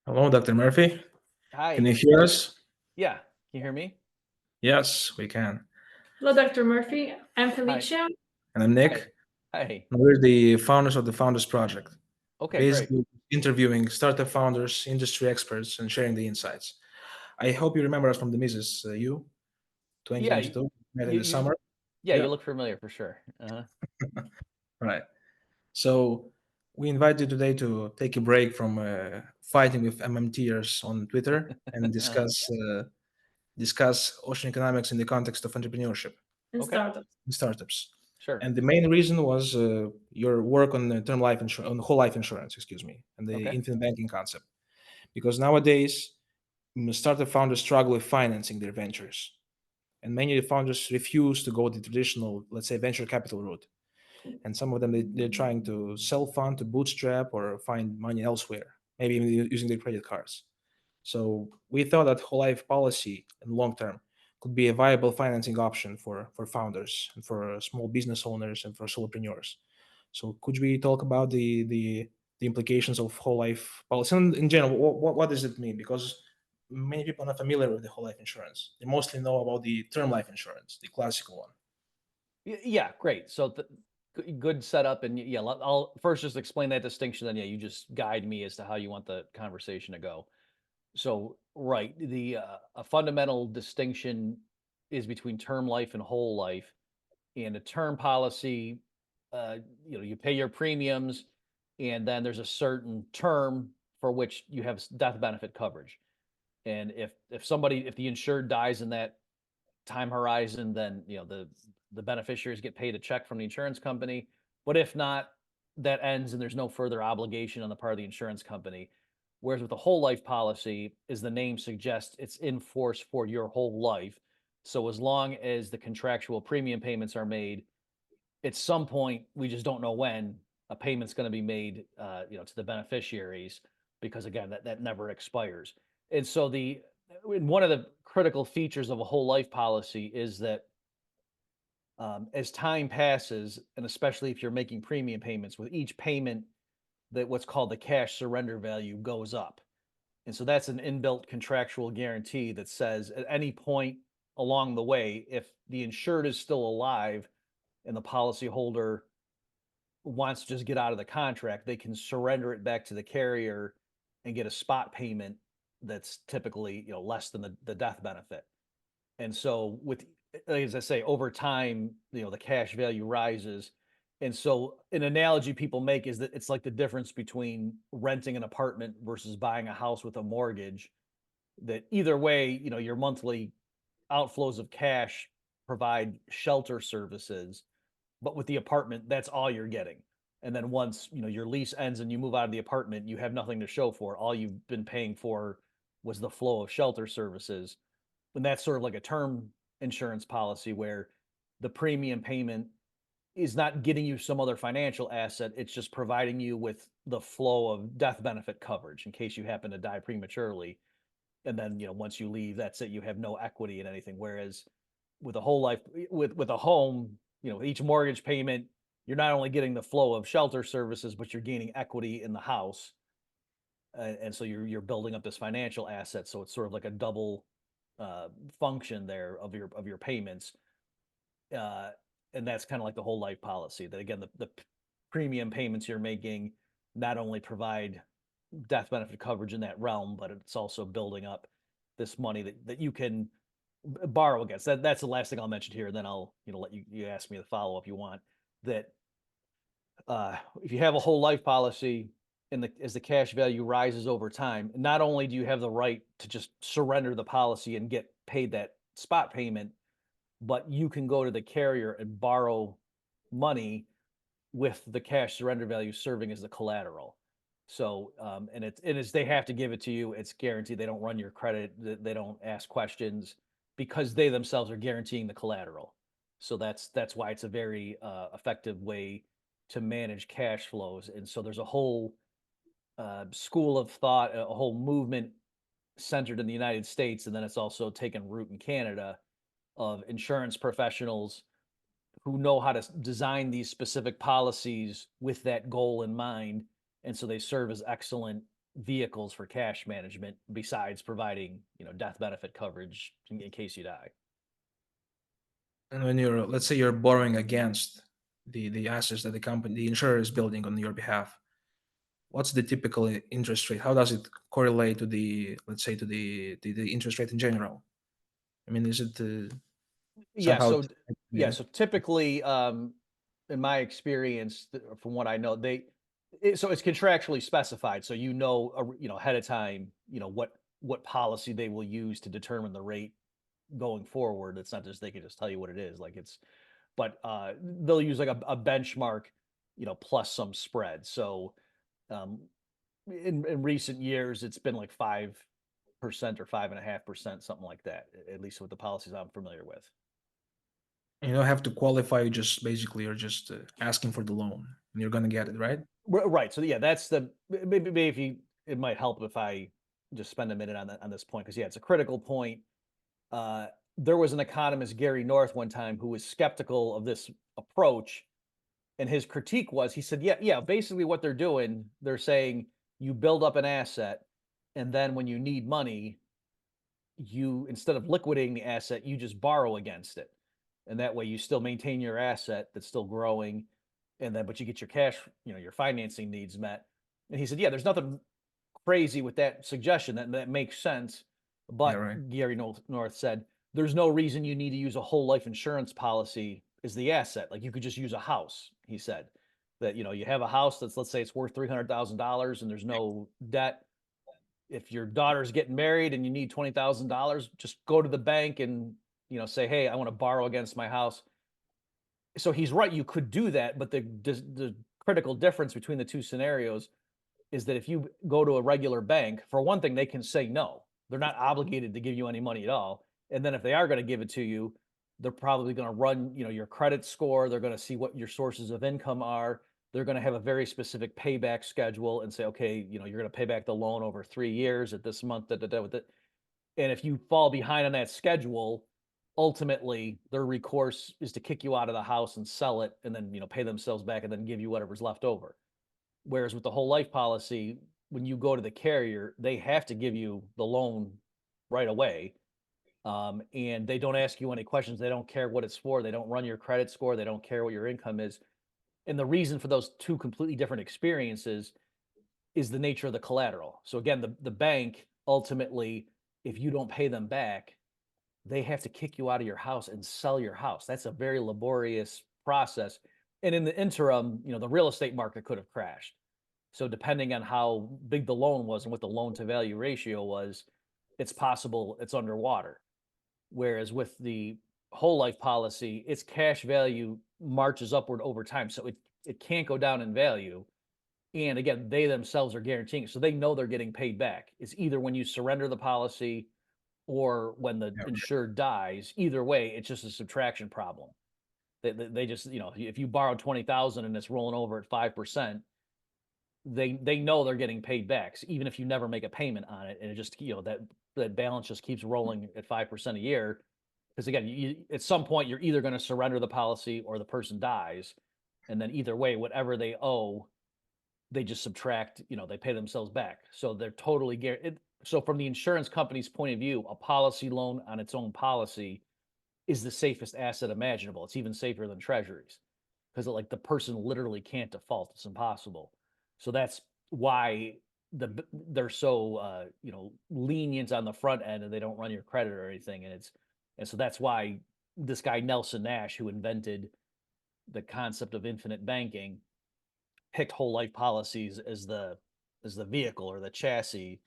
Hello, Dr. Murphy. Can you Hi. hear us? Yeah. Can you hear me? Yes, we can. Hello, Dr. Murphy. I'm Hi. Felicia. And I'm Hi. Nick. Hi. And we're the founders of the Founders Project, Okay, great. basically interviewing startup founders, industry experts, and sharing the insights. I hope you remember us from the Mises U Yeah, 2022, met in you, the you summer. yeah, you Yeah, look familiar for sure. Uh-huh. right. So we invite you today to take a break from fighting with MMTers on Twitter and Uh, discuss ocean economics in the context of entrepreneurship And okay, startups. and startups. sure. And the main reason was your work on term life insurance, on whole life insurance, excuse me, and the Okay. infinite banking concept. Because nowadays, startup founders struggle with financing their ventures, and many founders refuse to go the traditional, let's say, venture capital route. And some of them they're trying to self fund, to bootstrap, or find money elsewhere, maybe even using their credit cards. So we thought that whole life policy in long term could be a viable financing option for founders and for small business owners and for solopreneurs. So could we talk about the implications of whole life policy and in general? What does it mean? Because many people are not familiar with the whole life insurance. They mostly know about the term life insurance, the classical one. Yeah, great. So good setup, and yeah, I'll first just explain that distinction. Then yeah, you just guide me as to how you want the conversation to go. So right, the a fundamental distinction is between term life and whole life. And a term policy, uh, you pay your premiums, and then there's a certain term for which you have death benefit coverage. And if the insured dies in that time horizon, then the beneficiaries get paid a check from the insurance company. But if not, that ends and there's no further obligation on the part of the insurance company. Whereas with a whole life policy, as the name suggests, it's in force for your whole life. So as long as the contractual premium payments are made, at some point, we just don't know when a payment's going to be made, to the beneficiaries, because again, that never expires. And so one of the critical features of a whole life policy is that as time passes, and especially if you're making premium payments, with each payment, that what's called the cash surrender value goes up. And so that's an inbuilt contractual guarantee that says at any point along the way, if the insured is still alive and the policyholder wants to just get out of the contract, they can surrender it back to the carrier and get a spot payment that's typically, less than the death benefit. And so as I say, over time, the cash value rises. And so an analogy people make is that it's like the difference between renting an apartment versus buying a house with a mortgage. That either way, your monthly outflows of cash provide shelter services, but with the apartment, that's all you're getting. And then once, your lease ends and you move out of the apartment, you have nothing to show for. All you've been paying for was the flow of shelter services. And that's sort of like a term insurance policy where the premium payment is not getting you some other financial asset. It's just providing you with the flow of death benefit coverage in case you happen to die prematurely. And then, once you leave, that's it. You have no equity in anything. Whereas with a whole life, with a home, each mortgage payment, you're not only getting the flow of shelter services, but you're gaining equity in the house. And so you're building up this financial asset. So it's sort of like a double function there of your payments. Uh, and that's kind of like the whole life policy that again, the premium payments you're making not only provide death benefit coverage in that realm, but it's also building up this money that you can borrow against. That's the last thing I'll mention here. And then I'll, let you ask me the follow up you want. That if you have a whole life policy and as the cash value rises over time, not only do you have the right to just surrender the policy and get paid that spot payment, but you can go to the carrier and borrow money with the cash surrender value serving as the collateral. So, and it's they have to give it to you. It's guaranteed. They don't run your credit. They don't ask questions because they themselves are guaranteeing the collateral. So that's why it's a very effective way to manage cash flows. And so there's a whole school of thought, a whole movement centered in the United States, and then it's also taken root in Canada of insurance professionals who know how to design these specific policies with that goal in mind. And so they serve as excellent vehicles for cash management besides providing, death benefit coverage in case you die. And when you're, let's say you're borrowing against the assets that the insurer is building on your behalf, what's the typical interest rate? How does it correlate to let's say, to the interest rate in general? I mean, is it Yeah. somehow? So typically, in my experience, from what I know, so it's contractually specified. So ahead of time, what policy they will use to determine the rate going forward. It's not just they can just tell you what it is. But they'll use like a benchmark, plus some spread. So um, in recent years, it's been like 5% or 5.5%, something like that. At least with the policies I'm familiar with. You don't have to qualify. You just basically are just asking for the loan, and you're gonna get it, right? Right. So yeah, that's maybe if it might help if I just spend a minute on this point, because it's a critical point. There was an economist, Gary North, one time who was skeptical of this approach, and his critique was, he said, yeah, basically what they're doing, they're saying you build up an asset, and then when you need money, you, instead of liquidating the asset, you just borrow against it, and that way you still maintain your asset that's still growing, but you get your cash, your financing needs met. And he said, yeah, there's nothing crazy with that suggestion. That makes sense. Yeah, But right. Gary North said, there's no reason you need to use a whole life insurance policy as the asset. Like, you could just use a house. He said that, you have a house that's, let's say it's worth $300,000 and there's no debt. If your daughter's getting married and you need $20,000, just go to the bank and, say, hey, I want to borrow against my house. So he's right. You could do that. But the critical difference between the two scenarios is that if you go to a regular bank, for one thing, they can say no. They're not obligated to give you any money at all. And then if they are going to give it to you, they're probably going to run, your credit score. They're going to see what your sources of income are. They're going to have a very specific payback schedule and say, okay, you're going to pay back the loan over 3 years at this month, with it. And if you fall behind on that schedule, ultimately their recourse is to kick you out of the house and sell it, and then, pay themselves back and then give you whatever's left over. Whereas with the whole life policy, when you go to the carrier, they have to give you the loan right away. And they don't ask you any questions. They don't care what it's for. They don't run your credit score. They don't care what your income is. And the reason for those two completely different experiences is the nature of the collateral. So again, the bank, ultimately, if you don't pay them back, they have to kick you out of your house and sell your house. That's a very laborious process. And in the interim, the real estate market could have crashed. So depending on how big the loan was and what the loan to value ratio was, it's possible it's underwater. Whereas with the whole life policy, its cash value marches upward over time. So it can't go down in value. And again, they themselves are guaranteeing it. So they know they're getting paid back. It's either when you surrender the policy or when the insured dies. Either way, it's just a subtraction problem. They just, if you borrow 20,000 and it's rolling over at 5%, they know they're getting paid back. So even if you never make a payment on it, and it just, that balance just keeps rolling at 5% a year. Because again, at some point you're either going to surrender the policy or the person dies, and then either way, whatever they owe, they just subtract. They pay themselves back. So they're totally guaranteed. So from the insurance company's point of view, a policy loan on its own policy is the safest asset imaginable. It's even safer than treasuries, because like the person literally can't default. It's impossible. So that's why they're so lenient on the front end, and they don't run your credit or anything. And so that's why this guy Nelson Nash, who invented the concept of infinite banking, picked whole life policies as the vehicle or the chassis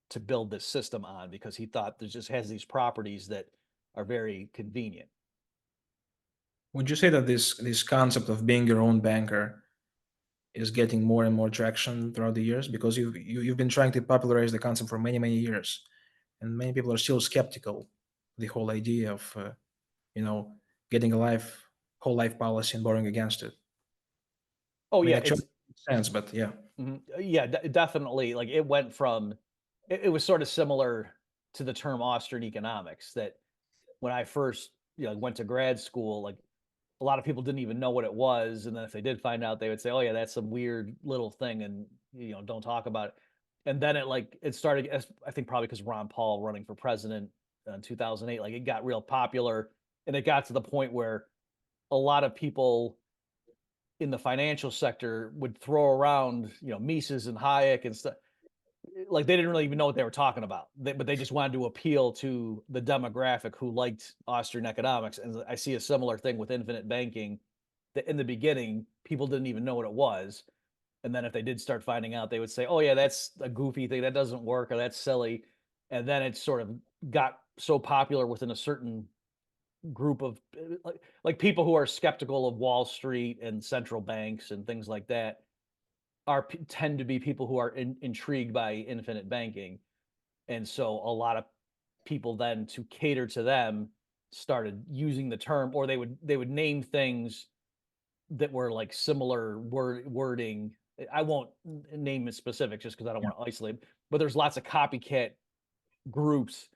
to build this system on, because he thought there just has these properties that are very convenient. Would you say that this concept of being your own banker is getting more and more traction throughout the years? Because you've been trying to popularize the concept for many years, and many people are still skeptical. The whole idea of getting a whole life policy and borrowing against it. Oh I mean, yeah, actually, it makes sense, but yeah. Yeah, definitely. Like it went from, it was sort of similar to the term Austrian Economics, that when I first went to grad school, like a lot of people didn't even know what it was, and then if they did find out, they would say, "Oh yeah, that's some weird little thing," and don't talk about it. And then it started, I think probably because Ron Paul running for president in 2008, like it got real popular, and it got to the point where a lot of people in the financial sector would throw around, Mises and Hayek and stuff. Like they didn't really even know what they were talking about, but they just wanted to appeal to the demographic who liked Austrian economics. And I see a similar thing with infinite banking. That in the beginning, people didn't even know what it was, and then if they did start finding out, they would say, "Oh yeah, that's a goofy thing. That doesn't work, or that's silly." And then it sort of got so popular within a certain group of like people who are skeptical of Wall Street and central banks and things like that tend to be people who are intrigued by infinite banking. And so a lot of people then, to cater to them, started using the term, or they would name things that were like similar wording. I won't name it specific just because I don't want to isolate, but there's lots of copycat groups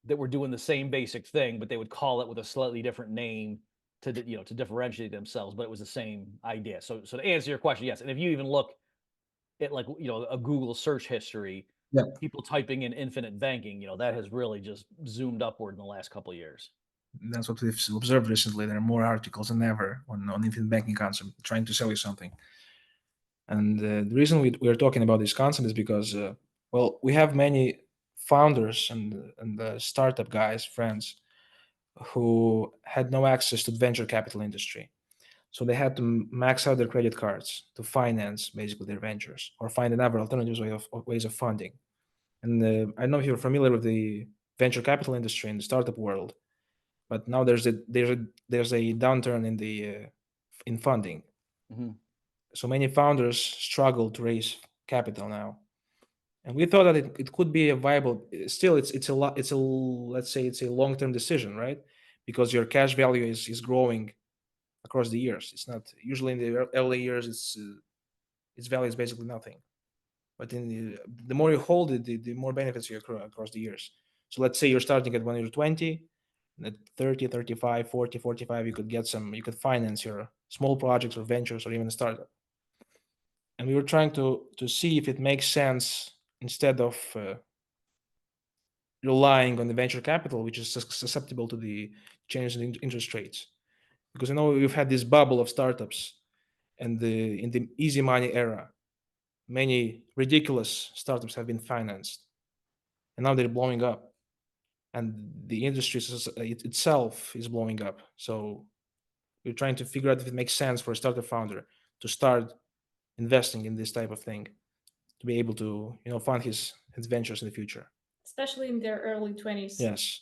that were doing the same basic thing, but they would call it with a slightly different name to differentiate themselves, but it was the same idea. So to answer your question, yes. And if you even look at like, a Google search history, Yeah. people typing in infinite banking, that has really just zoomed upward in the last couple of years. That's what we've observed recently. There are more articles than ever on infinite banking concept trying to sell you something. And the reason we are talking about this concept is because, well, we have many founders and startup guys, friends, who had no access to the venture capital industry. So they had to max out their credit cards to finance basically their ventures or find another alternative ways of funding. And I don't know if you're familiar with the venture capital industry in the startup world, but now there's a downturn in funding. Mm-hmm. So many founders struggle to raise capital now, and we thought that it could be a viable. Still, it's a lot. It's a let's say it's a long-term decision, right? Because your cash value is growing across the years. It's not usually in the early years. Its value is basically nothing. But in the more you hold it, the more benefits you accrue across the years. So let's say you're starting at when you're 20, and at 30, 35, 40, 45, you could finance your small projects or ventures or even a startup. And we were trying to see if it makes sense instead of relying on the venture capital, which is susceptible to the changes in interest rates. Because we've had this bubble of startups, and in the easy money era, many ridiculous startups have been financed, and now they're blowing up, and the industry itself is blowing up. So we're trying to figure out if it makes sense for a startup founder to start investing in this type of thing, to be able to fund his ventures in the future. Especially in their early 20s. Yes.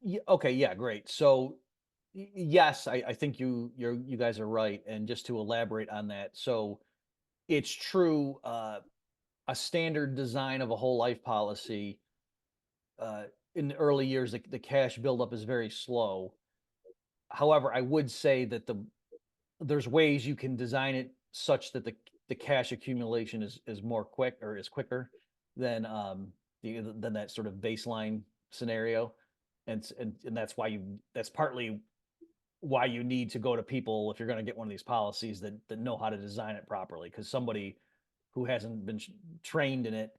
Yeah, okay, yeah, great. So yes, I think you guys are right. And just to elaborate on that, so it's true, a standard design of a whole life policy, uh, in the early years, the cash buildup is very slow. However, I would say that there's ways you can design it such that the cash accumulation is more quick, or is quicker than than that sort of baseline scenario. And that's partly why you need to go to people if you're going to get one of these policies that know how to design it properly, because somebody who hasn't been trained in it,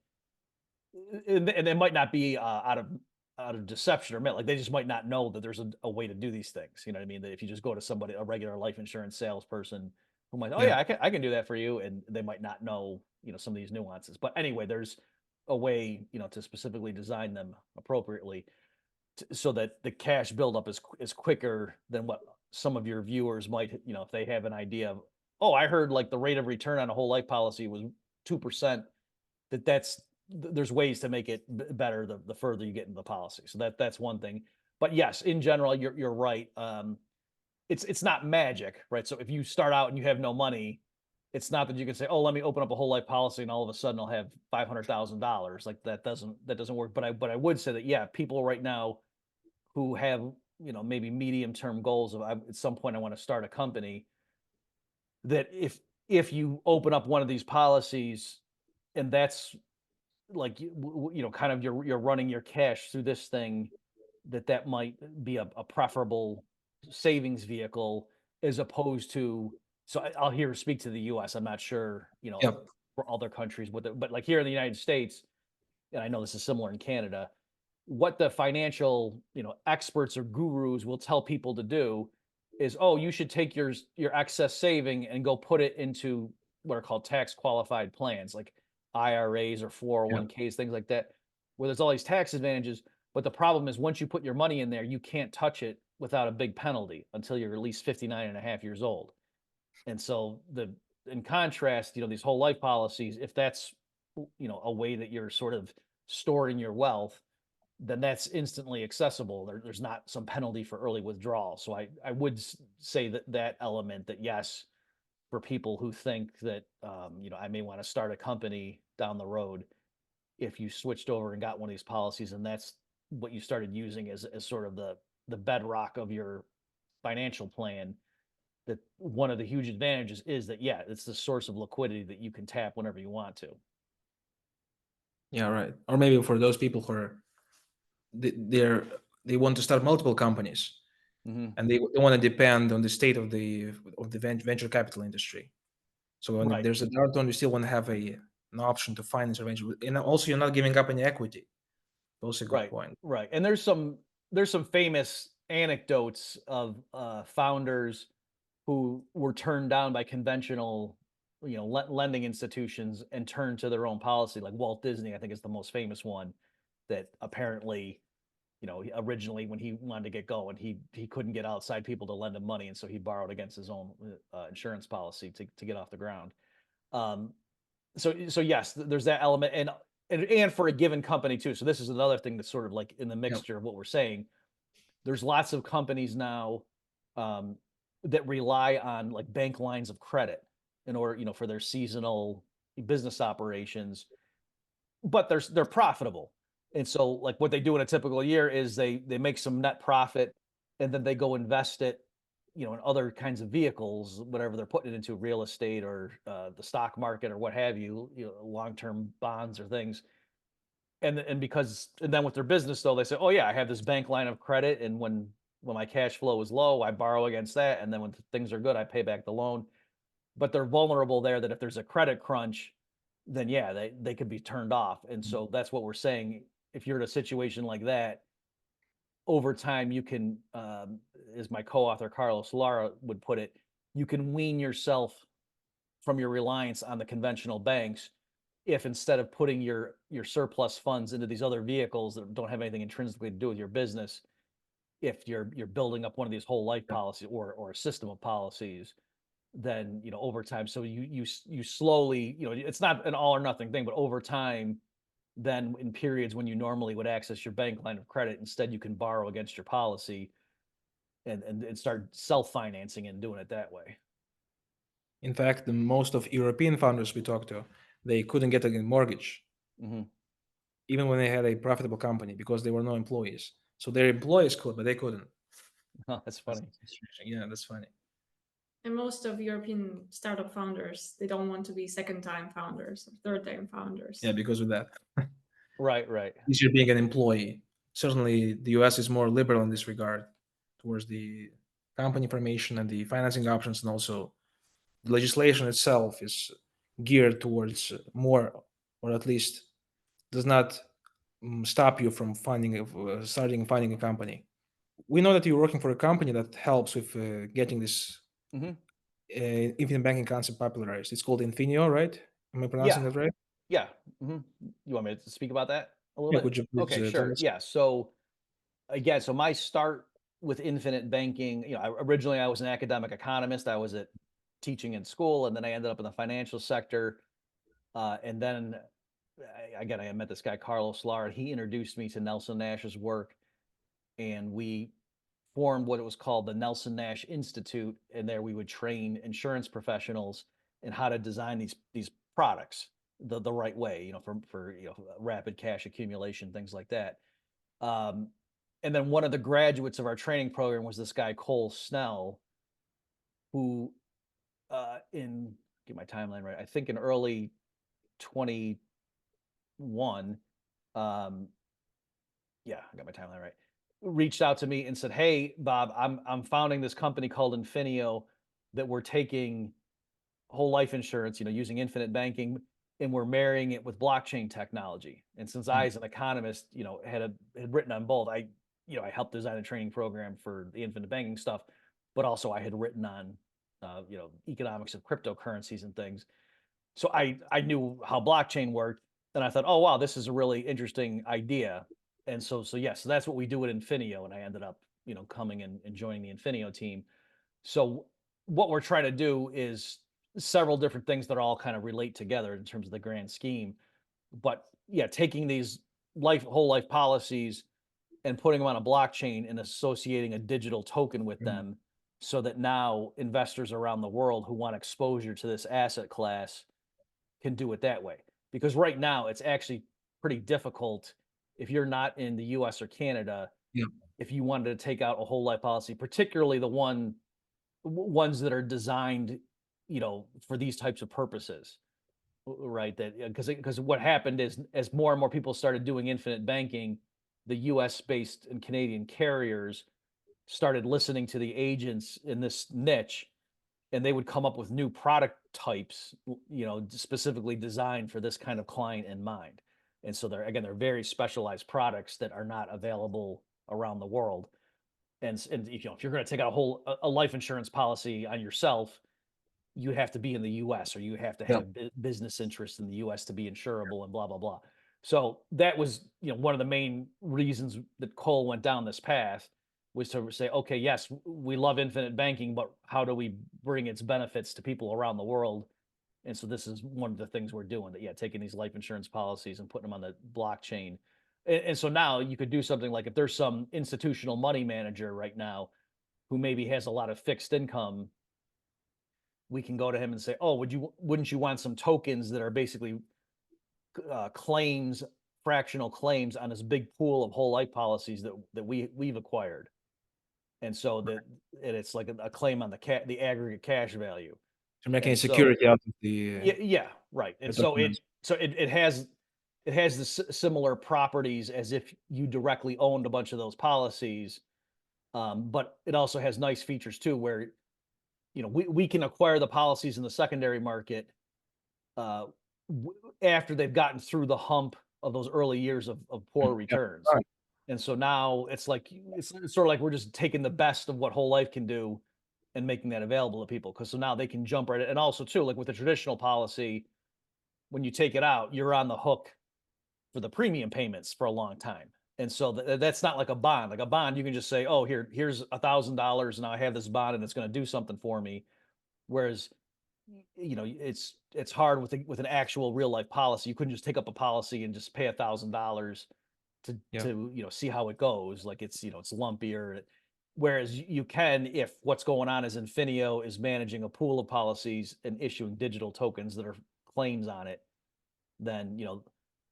and it might not be out of deception, or like they just might not know that there's a way to do these things. You know what I mean? That if you just go to somebody, a regular life insurance salesperson, who might, oh Yeah. yeah, I can do that for you, and they might not know some of these nuances. But anyway, there's a way to specifically design them appropriately, so that the cash buildup is quicker than what some of your viewers might, if they have an idea of, oh, I heard like the rate of return on a whole life policy was 2%. There's ways to make it better the further you get into the policy. So that's one thing. But yes, in general, you're right. It's not magic, right? So if you start out and you have no money, it's not that you can say, oh, let me open up a whole life policy and all of a sudden I'll have $500,000. Like that doesn't work. But I would say that, yeah, people right now who have maybe medium term goals of, at some point I want to start a company, that if you open up one of these policies, and that's like kind of you're running your cash through this thing, that might be a preferable savings vehicle, as opposed to, so I'll here speak to the US. I'm not sure Yep. for other countries with it. But like here in the United States, and I know this is similar in Canada, what the financial, experts or gurus will tell people to do is, oh, you should take your excess saving and go put it into what are called tax qualified plans, like IRAs or Yeah. 401ks, things like that, where there's all these tax advantages. But the problem is once you put your money in there, you can't touch it without a big penalty until you're at least 59 and a half years old. And so in contrast, these whole life policies, if that's, a way that you're sort of storing your wealth, then that's instantly accessible. There's not some penalty for early withdrawal. So I would say that element, that yes, for people who think that, I may want to start a company down the road, if you switched over and got one of these policies and that's what you started using as sort of the bedrock of your financial plan, that one of the huge advantages is that, yeah, it's the source of liquidity that you can tap whenever you want to. Yeah, right. Or maybe for those people who are they want to start multiple companies and they want to depend on the state of the venture capital industry. So when Right. there's a downturn, you still want to have an option to finance a venture, and also you're not giving up any equity. Also a good point. Right. And there's some famous anecdotes of founders who were turned down by conventional, lending institutions and turned to their own policy. Like Walt Disney, I think, is the most famous one, that apparently, originally when he wanted to get going, he couldn't get outside people to lend him money, and so he borrowed against his own insurance policy to get off the ground. So yes, there's that element, and for a given company too. So this is another thing that's sort of like in the mixture of what we're saying. There's lots of companies now that rely on like bank lines of credit in order, for their seasonal business operations, but they're profitable. And so like what they do in a typical year is they make some net profit, and then they go invest it, in other kinds of vehicles, whatever they're putting it into, real estate or the stock market or what have you, long-term bonds or things. And then with their business though, they say, oh yeah, I have this bank line of credit, and when my cash flow is low, I borrow against that, and then when things are good, I pay back the loan. But they're vulnerable there, that if there's a credit crunch, then yeah, they could be turned off. And so that's what we're saying. If you're in a situation like that, over time you can, as my co-author Carlos Lara would put it, you can wean yourself from your reliance on the conventional banks, if instead of putting your surplus funds into these other vehicles that don't have anything intrinsically to do with your business, if you're building up one of these whole life policies or a system of policies, then over time, so you slowly, it's not an all or nothing thing, but over time, then in periods when you normally would access your bank line of credit, instead you can borrow against your policy and start self-financing and doing it that way. In fact, the most of European founders we talked to, they couldn't get a mortgage, even when they had a profitable company, because there were no employees. So their employees could, but they couldn't. Oh, that's funny. Yeah, that's funny. And most of European startup founders, they don't want to be second-time founders or third-time founders. Yeah, because of that. Right. Easier being an employee. Certainly, the US is more liberal in this regard towards the company formation and the financing options, and also the legislation itself is geared towards more, or at least does not stop you from finding a company. We know that you're working for a company that helps with getting this infinite banking concept popularized. It's called Infineo, right? Am I pronouncing that right? Yeah. You want me to speak about that a little Yeah, bit? could you please Okay, tell sure. us? Yeah. So again, so my start with infinite banking, originally I was an academic economist. I was teaching in school, and then I ended up in the financial sector. And then again, I met this guy, Carlos Lara. He introduced me to Nelson Nash's work, and we formed what it was called the Nelson Nash Institute. And there we would train insurance professionals in how to design these products the right way, for rapid cash accumulation, things like that. And then one of the graduates of our training program was this guy, Cole Snell, who get my timeline right, I think in early 21, yeah, I got my timeline right, reached out to me and said, hey, Bob, I'm founding this company called Infineo, that we're taking whole life insurance, using infinite banking, and we're marrying it with blockchain technology. And since I, as an economist, had written on both, I helped design a training program for the infinite banking stuff, but also I had written on, economics of cryptocurrencies and things. So I knew how blockchain worked, and I thought, oh wow, this is a really interesting idea. And so that's what we do at Infineo, and I ended up coming and joining the Infineo team. So what we're trying to do is several different things that all kind of relate together in terms of the grand scheme. But yeah, taking these whole life policies and putting them on a blockchain and associating a digital token with them, so that now investors around the world who want exposure to this asset class can do it that way. Because right now it's actually pretty difficult if you're not in the US or Canada, Yeah. if you wanted to take out a whole life policy, particularly the ones that are designed, for these types of purposes, right? That because what happened is, as more and more people started doing infinite banking, the U.S. based and Canadian carriers started listening to the agents in this niche, and they would come up with new product types, specifically designed for this kind of client in mind. And so they're very specialized products that are not available around the world. And if you're going to take out a life insurance policy on yourself, you have to be in the U.S. or you have to Yeah. have business interests in the U.S. to be insurable and blah blah blah. So that was one of the main reasons that Cole went down this path, was to say, okay, yes, we love infinite banking, but how do we bring its benefits to people around the world? And so this is one of the things we're doing, that taking these life insurance policies and putting them on the blockchain. And so now you could do something like, if there's some institutional money manager right now who maybe has a lot of fixed income, we can go to him and say, oh, wouldn't you want some tokens that are basically claims, fractional claims on this big pool of whole life policies that we've acquired? And so it's like a claim on the aggregate cash value. To making And security out of the yeah, right. And the so documents. it has the similar properties as if you directly owned a bunch of those policies, but it also has nice features too, where we can acquire the policies in the secondary market uh, after they've gotten through the hump of those early years of poor Yeah. returns. Right. And so now it's sort of like we're just taking the best of what whole life can do and making that available to people. Because so now they can jump right in. And also too, like with the traditional policy, when you take it out, you're on the hook for the premium payments for a long time. And so that's not like a bond. Like a bond, you can just say, "Oh, here's $1,000, and I have this bond, and it's going to do something for me." Whereas, it's hard with an actual real life policy. You couldn't just take up a policy and just pay $1,000 to Yeah. see how it goes. Like it's lumpier. Whereas you can, if what's going on is Infineo is managing a pool of policies and issuing digital tokens that are claims on it, then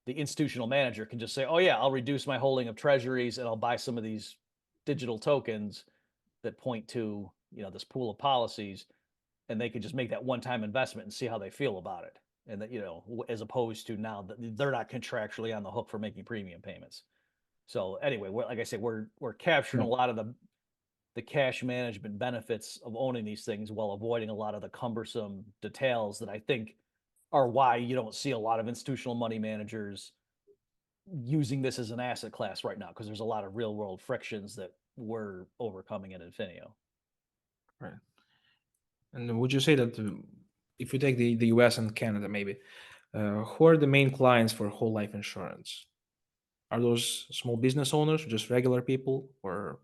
the institutional manager can just say, oh yeah, I'll reduce my holding of treasuries and I'll buy some of these digital tokens that point to this pool of policies, and they could just make that one-time investment and see how they feel about it. And that as opposed to now that they're not contractually on the hook for making premium payments. So anyway, like I said, we're capturing a lot of the cash management benefits of owning these things while avoiding a lot of the cumbersome details that I think are why you don't see a lot of institutional money managers using this as an asset class right now, because there's a lot of real world frictions that we're overcoming at Infineo. Right. And would you say that if you take the US and Canada, maybe, who are the main clients for whole life insurance? Are those small business owners, or just regular people, or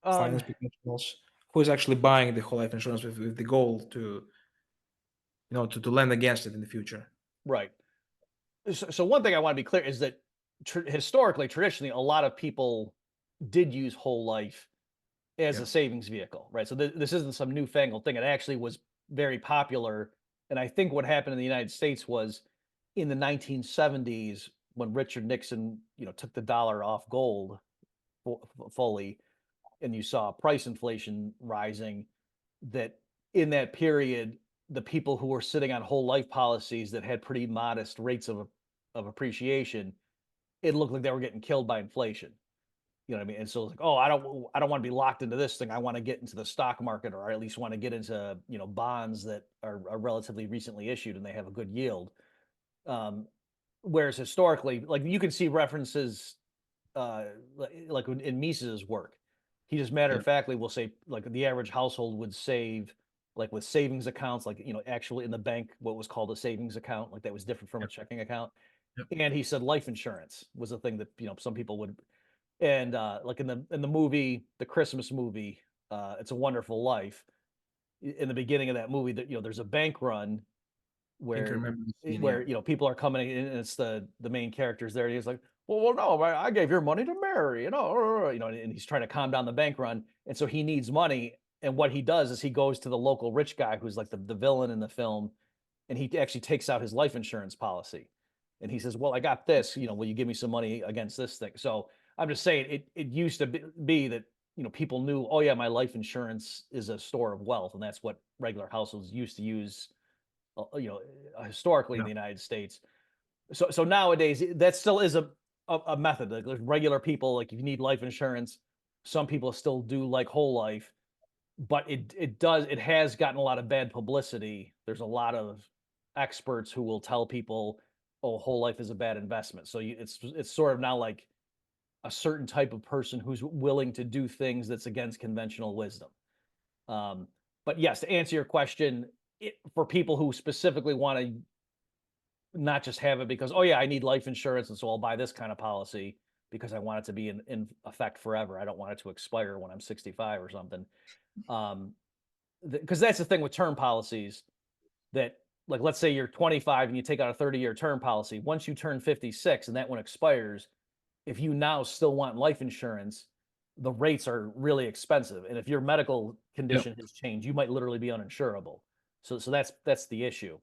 finance professionals? Who is actually buying the whole life insurance with the goal to, to lend against it in the future? Right. So one thing I want to be clear is that historically, traditionally, a lot of people did use whole life as Yeah. a savings vehicle, right? So this isn't some newfangled thing. It actually was very popular. And I think what happened in the United States was, in the 1970s, when Richard Nixon, took the dollar off gold fully, and you saw price inflation rising, that in that period, the people who were sitting on whole life policies that had pretty modest rates of appreciation, it looked like they were getting killed by inflation. You know what I mean? And so it's like, oh, I don't want to be locked into this thing. I want to get into the stock market, or I at least want to get into, bonds that are relatively recently issued and they have a good yield. Whereas historically, like you can see references like in Mises's work. He just matter Yeah. of factly will say like the average household would save like with savings accounts, like actually in the bank, what was called a savings account, like that was different from a Yep. checking account. Yep. And he said life insurance was a thing that some people would. And like in the movie, the Christmas movie, It's a Wonderful Life. In the beginning of that movie, that there's a bank run I think I where remember the scene. where Yeah. people are coming in and it's the main characters there. And he's like, well, no, I gave your money to Mary, and he's trying to calm down the bank run, and so he needs money. And what he does is he goes to the local rich guy who's like the villain in the film, and he actually takes out his life insurance policy, and he says, well, I got this, will you give me some money against this thing? So I'm just saying it used to be that people knew, oh yeah, my life insurance is a store of wealth, and that's what regular households used to use historically in Yeah. the United States. So nowadays that still is a method. Like there's regular people, like if you need life insurance, some people still do like whole life, but it has gotten a lot of bad publicity. There's a lot of experts who will tell people, oh, whole life is a bad investment. So it's sort of now like a certain type of person who's willing to do things that's against conventional wisdom. Um, but yes, to answer your question, for people who specifically want to not just have it because, oh yeah, I need life insurance, and so I'll buy this kind of policy because I want it to be in effect forever. I don't want it to expire when I'm 65 or something. Because that's the thing with term policies that, like, let's say you're 25 and you take out a 30-year term policy. Once you turn 56 and that one expires, if you now still want life insurance, the rates are really expensive. And if your medical condition has changed, you might literally be uninsurable. So that's the issue,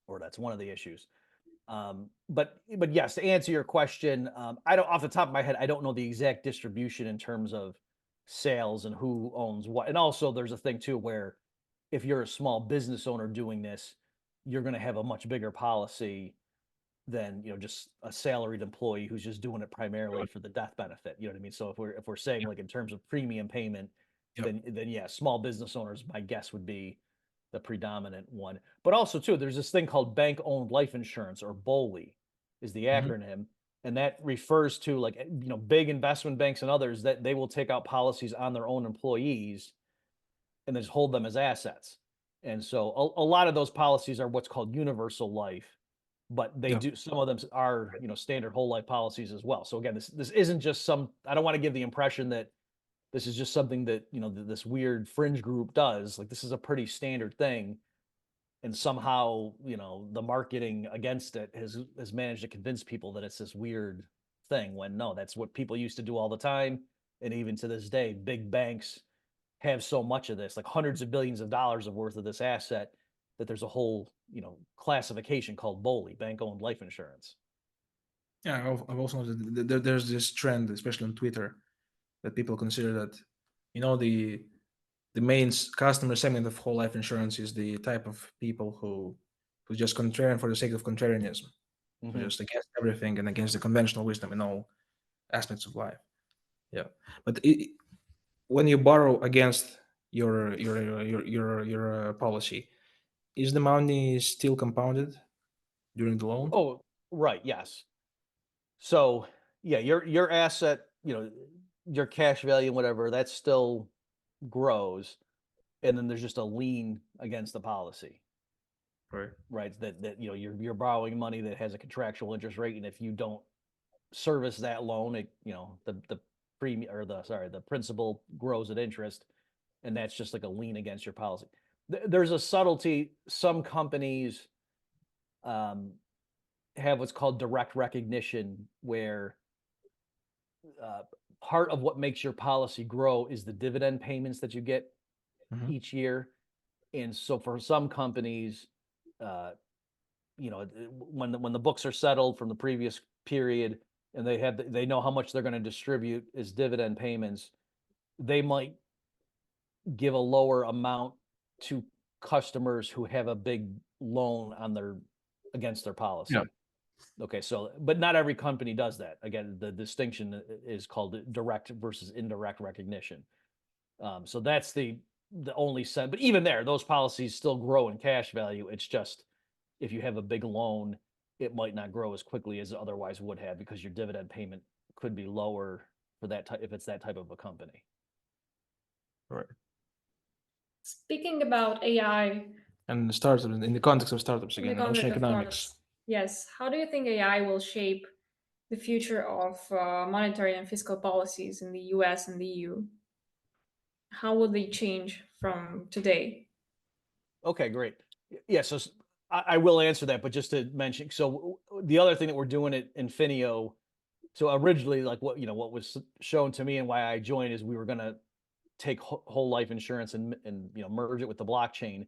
or that's one of the issues. But yes, to answer your question, I don't, off the top of my head, I don't know the exact distribution in terms of sales and who owns what. And also, there's a thing too where if you're a small business owner doing this, you're going to have a much bigger policy than just a salaried employee who's just doing it primarily for the death benefit. You know what I mean? So if we're saying like in terms of premium payment, Yep. then yeah, small business owners, my guess would be the predominant one. But also too, there's this thing called bank-owned life insurance, or BOLI is the Mhm. acronym, and that refers to like big investment banks and others that they will take out policies on their own employees and then just hold them as assets. And so a lot of those policies are what's called universal life, but they Yeah. do, some of them are standard whole life policies as well. So again, this isn't just some, I don't want to give the impression that this is just something that this weird fringe group does. Like this is a pretty standard thing, and somehow the marketing against it has managed to convince people that it's this weird thing, when no, that's what people used to do all the time. And even to this day, big banks have so much of this, like hundreds of billions of dollars of worth of this asset, that there's a whole classification called BOLI, bank owned life insurance. Yeah. I've also noticed there's this trend, especially on Twitter, that people consider that the main customer segment of whole life insurance is the type of people who just contrarian for the sake of contrarianism, who Mhm. just against everything and against the conventional wisdom in all aspects of life. Yeah, but when you borrow against your policy, is the money still compounded during the loan? Oh, right, yes. So yeah, your asset, your cash value and whatever, that still grows, and then there's just a lien against the policy, Right. right? That you're borrowing money that has a contractual interest rate, and if you don't service that loan, it the premium, or the principal grows at interest, and that's just like a lien against your policy. There's a subtlety. Some companies um, have what's called direct recognition, where uh, part of what makes your policy grow is the dividend payments that you get Mhm. each year. And so for some companies, uh, when the books are settled from the previous period, and they know how much they're going to distribute as dividend payments, they might give a lower amount to customers who have a big loan on their against their policy. Yeah. Okay, so but not every company does that. Again, the distinction is called direct versus indirect recognition. So that's the only sense. But even there, those policies still grow in cash value. It's just if you have a big loan it might not grow as quickly as it otherwise would have, because your dividend payment could be lower for that type, if it's that type of a company. Right. Speaking about AI And startups, in the context of startups in the again, context Austrian of Economics. startups, yes, how do you think AI will shape the future of monetary and fiscal policies in the US and the EU? How will they change from today? Okay, great. Yeah, so I will answer that, but just to mention, so the other thing that we're doing at Infineo, so originally, like what was shown to me and why I joined is we were going to take whole life insurance and merge it with the blockchain.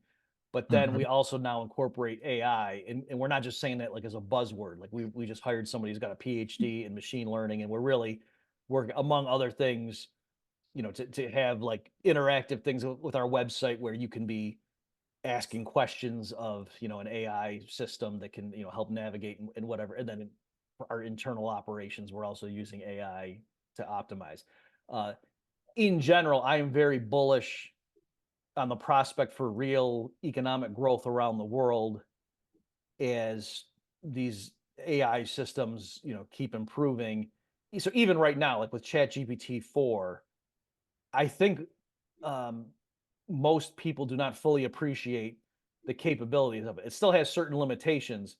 But then we also now incorporate AI, and we're not just saying that like as a buzzword. Like we just hired somebody who's got a PhD in machine learning, and we're really working, among other things, to have like interactive things with our website where you can be asking questions of an AI system that can help navigate and whatever. And then for our internal operations, we're also using AI to optimize. In general, I am very bullish on the prospect for real economic growth around the world as these AI systems, keep improving. So even right now, like with ChatGPT 4, I think most people do not fully appreciate the capabilities of it. It still has certain limitations,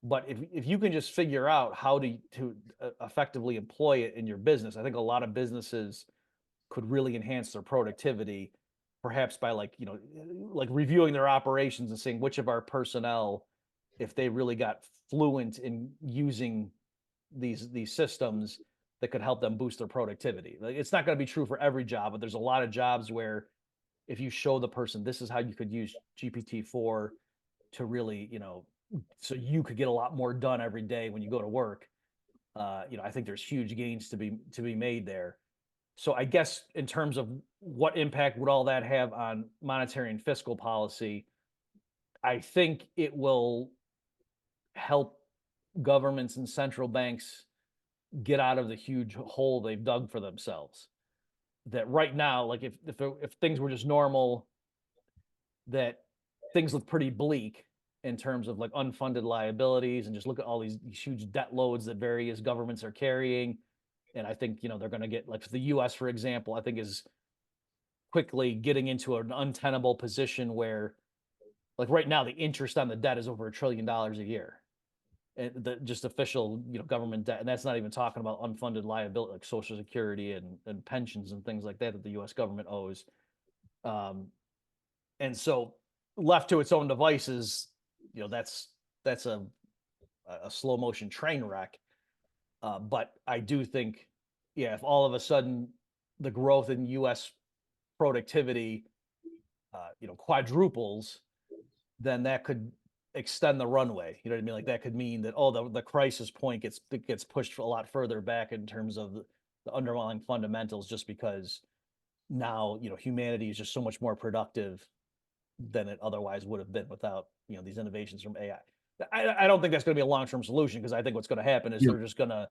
but if you can just figure out how to effectively employ it in your business, I think a lot of businesses could really enhance their productivity, perhaps by like reviewing their operations and seeing which of our personnel, if they really got fluent in using these systems, that could help them boost their productivity. Like, it's not going to be true for every job, but there's a lot of jobs where if you show the person this is how you could use GPT-4 to really, so you could get a lot more done every day when you go to work. I think there's huge gains to be made there. So I guess in terms of what impact would all that have on monetary and fiscal policy, I think it will help governments and central banks get out of the huge hole they've dug for themselves. That right now, like if things were just normal, that things look pretty bleak in terms of like unfunded liabilities, and just look at all these huge debt loads that various governments are carrying. And I think, they're going to get, like the US, for example, I think is quickly getting into an untenable position where, like right now, the interest on the debt is over $1 trillion a year. And just official, government debt. And that's not even talking about unfunded liability, like Social Security and pensions and things like that the US government owes. And so left to its own devices, that's a slow motion train wreck. But I do think, if all of a sudden the growth in U.S. productivity, quadruples, then that could extend the runway. You know what I mean? Like that could mean that the crisis point gets pushed a lot further back in terms of the underlying fundamentals, just because now humanity is just so much more productive than it otherwise would have been without these innovations from AI. I don't think that's going to be a long-term solution, because I think what's going to happen is they're just going to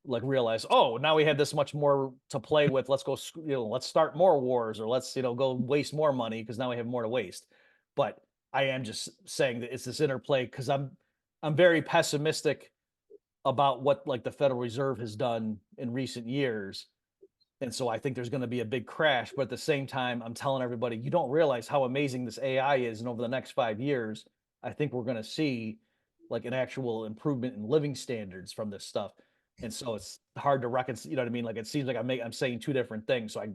like realize, oh, now we have this much more to play with. Let's go, let's start more wars, or let's go waste more money because now we have more to waste. But I am just saying that it's this interplay, because I'm very pessimistic about what like the Federal Reserve has done in recent years. And so I think there's going to be a big crash. But at the same time, I'm telling everybody, you don't realize how amazing this AI is. And over the next 5 years, I think we're going to see like an actual improvement in living standards from this stuff. And so it's hard to reconcile, you know what I mean? Like it seems like I'm saying two different things. So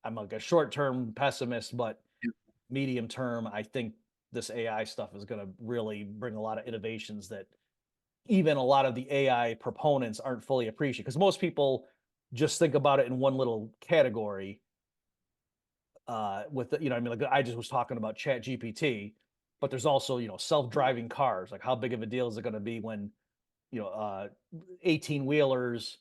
I'm like a short-term pessimist, but medium term, I think this AI stuff is going to really bring a lot of innovations that even a lot of the AI proponents aren't fully appreciating, because most people just think about it in one little category. With the, I mean, like I just was talking about Chat GPT, but there's also self-driving cars. Like how big of a deal is it going to be when 18 wheelers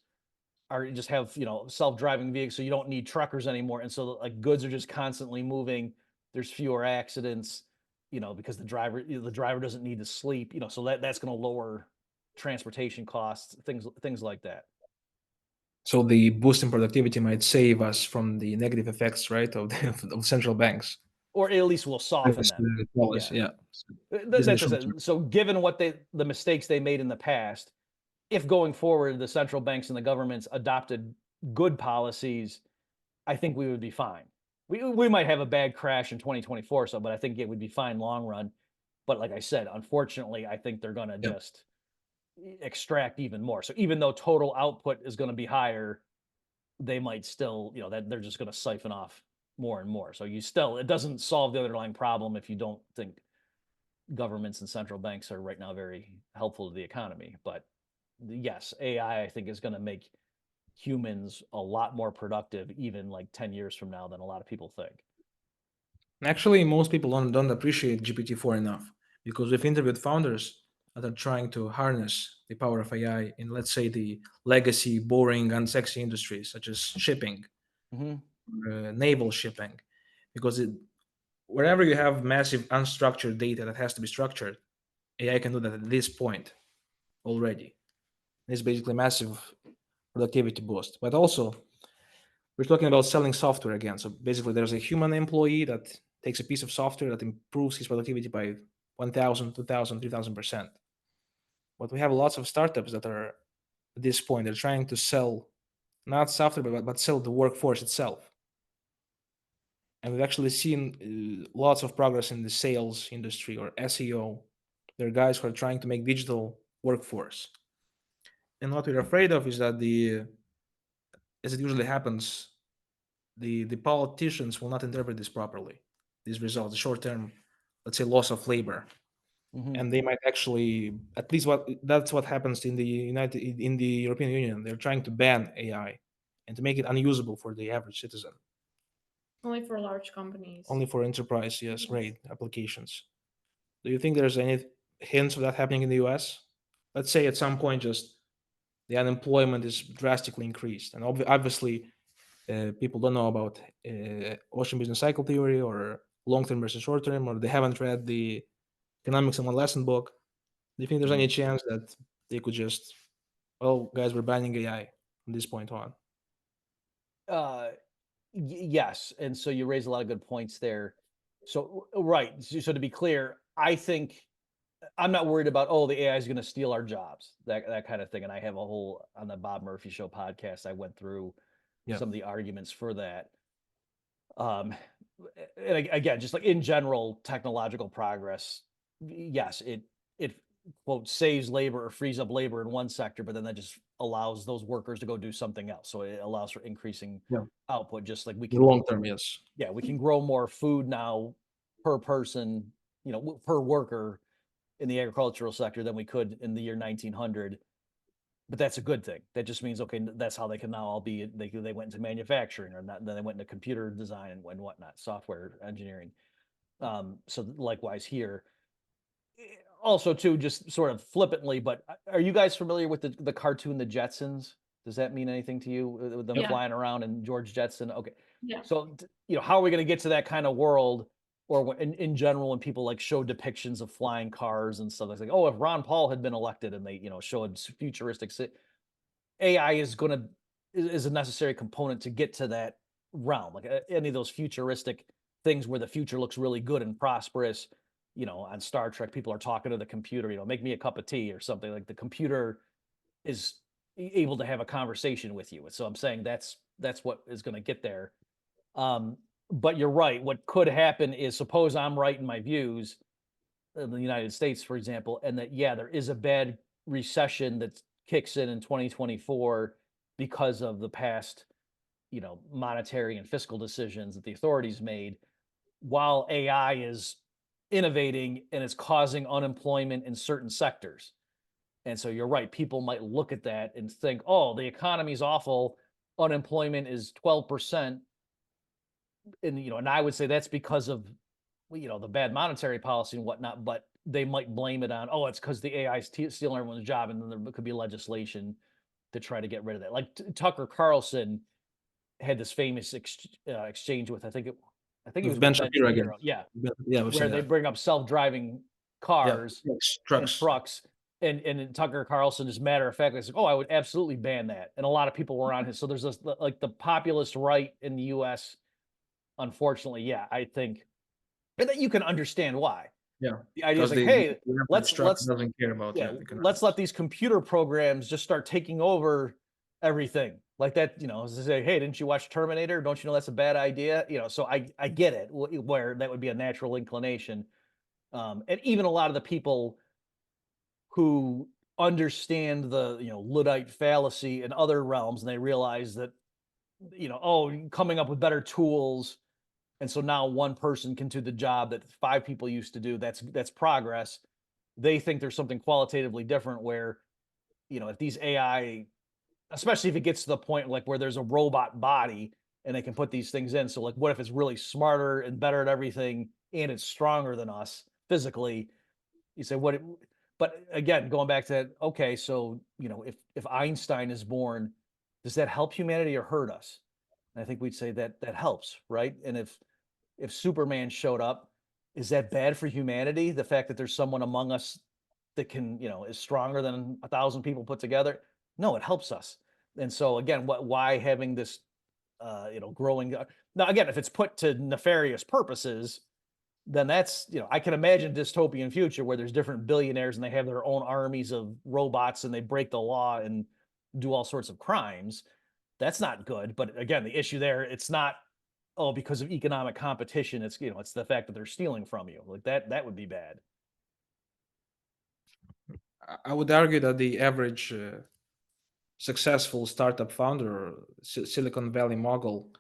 are just have self-driving vehicles, so you don't need truckers anymore, and so like goods are just constantly moving. There's fewer accidents, because the driver doesn't need to sleep, so that's going to lower transportation costs, things like that. So the boost in productivity might save us from the negative effects, right, of central banks. or at least will soften them. Policy, yeah. That's it. So given what the mistakes they made in the past, if going forward the central banks and the governments adopted good policies, I think we would be fine. We might have a bad crash in 2024 or so, but I think it would be fine long run. But like I said, unfortunately, I think they're going to just extract even more. So even though total output is going to be higher, they might still, that they're just going to siphon off more and more. So it doesn't solve the underlying problem if you don't think governments and central banks are right now very helpful to the economy. But yes, AI, I think, is going to make humans a lot more productive even like 10 years from now than a lot of people think. Actually, most people don't appreciate GPT-4 enough, because we've interviewed founders that are trying to harness the power of AI in, let's say, the legacy, boring, unsexy industries such as shipping, naval shipping, because wherever you have massive unstructured data that has to be structured, AI can do that at this point already. It's basically massive productivity boost. But also, we're talking about selling software again. So basically, there's a human employee that takes a piece of software that improves his productivity by 1,000, 2,000, 3,000%. But we have lots of startups that are at this point, they're trying to sell not software, but sell the workforce itself. And we've actually seen lots of progress in the sales industry or SEO. There are guys who are trying to make digital workforce. And what we're afraid of is that as it usually happens, the politicians will not interpret this properly, these results, the short-term, let's say, loss of labor. And they might actually, at least that's what happens in the European Union. They're trying to ban AI and to make it unusable for the average citizen. Only for large companies. Only for enterprise, yes, grade applications. Do you think there's any hints of that happening in the US? Let's say at some point, just the unemployment is drastically increased. And obviously, people don't know about Austrian business cycle theory or long-term versus short-term, or they haven't read the economics in one lesson book. Do you think there's any chance that they could just, well, guys, we're banning AI from this point on? Yes. And so you raise a lot of good points there. So, right. So to be clear, I think I'm not worried about, the AI is going to steal our jobs, that kind of thing. And I have a whole, on the Bob Murphy Show podcast, I went through some of the arguments for that. And again, just like in general, technological progress, yes, it quote saves labor or frees up labor in one sector, but then that just allows those workers to go do something else. So it allows for increasing output, just like we can long term, yes. Yeah, we can grow more food now per person, per worker in the agricultural sector than we could in the year 1900. But that's a good thing. That just means, okay, that's how they can now all be. They went into manufacturing, or not, then they went into computer design and whatnot, software engineering. So likewise here. Also, too, just sort of flippantly, but are you guys familiar with the cartoon The Jetsons? Does that mean anything to you? With them flying around and George Jetson? Okay. Yeah. So, how are we going to get to that kind of world? Or in general, when people like show depictions of flying cars and stuff, like, if Ron Paul had been elected and they, showed futuristic, AI is a necessary component to get to that realm. Like any of those futuristic things where the future looks really good and prosperous. On Star Trek, people are talking to the computer, make me a cup of tea or something. Like the computer is able to have a conversation with you. So I'm saying that's what is going to get there. But you're right. What could happen is, suppose I'm right in my views in the United States, for example, and that, there is a bad recession that kicks in 2024 because of the past, monetary and fiscal decisions that the authorities made, while AI is innovating and it's causing unemployment in certain sectors. And so you're right. People might look at that and think, the economy's awful. Unemployment is 12%. And I would say that's because of the bad monetary policy and whatnot, but they might blame it on, it's because the AI is stealing everyone's job, and then there could be legislation to try to get rid of that. Like Tucker Carlson had this famous exchange with, I think it was Ben Shapiro again. Where they bring up self-driving cars and trucks, and Tucker Carlson, just matter of fact, said, I would absolutely ban that, and a lot of people were on his. So there's this, like, the populist right in the U.S. Unfortunately, I think And that you can understand why. Yeah, The idea is because like, the hey, average truck let's doesn't care about yeah, let's economics. let these computer programs just start taking over everything. Like that, as to say, hey, didn't you watch Terminator? Don't you know that's a bad idea? So I get it where that would be a natural inclination. And even a lot of the people who understand the Luddite fallacy in other realms, and they realize that coming up with better tools, and so now one person can do the job that five people used to do. That's progress. They think there's something qualitatively different where if these AI, especially if it gets to the point like where there's a robot body and they can put these things in. So like, what if it's really smarter and better at everything and it's stronger than us physically? You say what? But again, going back to that, okay, so if Einstein is born, does that help humanity or hurt us? And I think we'd say that that helps, right? And if Superman showed up, is that bad for humanity? The fact that there's someone among us that can, is stronger than 1,000 people put together? No, it helps us. And so again, why having this, growing? Now again, if it's put to nefarious purposes, then that's, I can imagine a dystopian future where there's different billionaires and they have their own armies of robots and they break the law and do all sorts of crimes. That's not good. But again, the issue there, it's not, oh, because of economic competition, it's, it's the fact that they're stealing from you. Like that would be bad. I would argue that the average successful startup founder or Silicon Valley mogul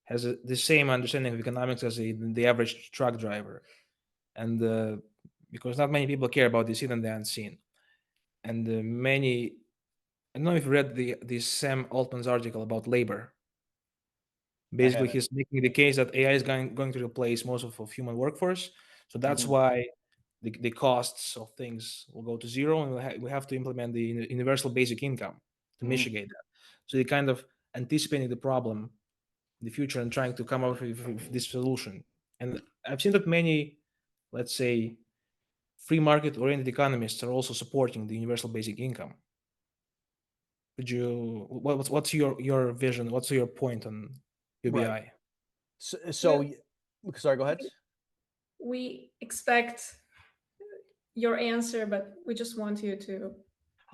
has the same understanding of economics as the average truck driver, and because not many people care about the seen and the unseen, and many. I don't know if you read the Sam Altman's article about labor. I Basically, haven't. he's making the case that AI is going to replace most of human workforce. So that's Mhm. why the costs of things will go to zero, and we have to implement the universal basic income to Mhm. mitigate that. So they kind of anticipating the problem in the future and trying to come up with this solution. And I've seen that many, let's say, free market oriented economists are also supporting the universal basic income. Could you what's your vision? What's your point on Right. UBI? So, sorry, go ahead. We expect your answer, but we just want you to.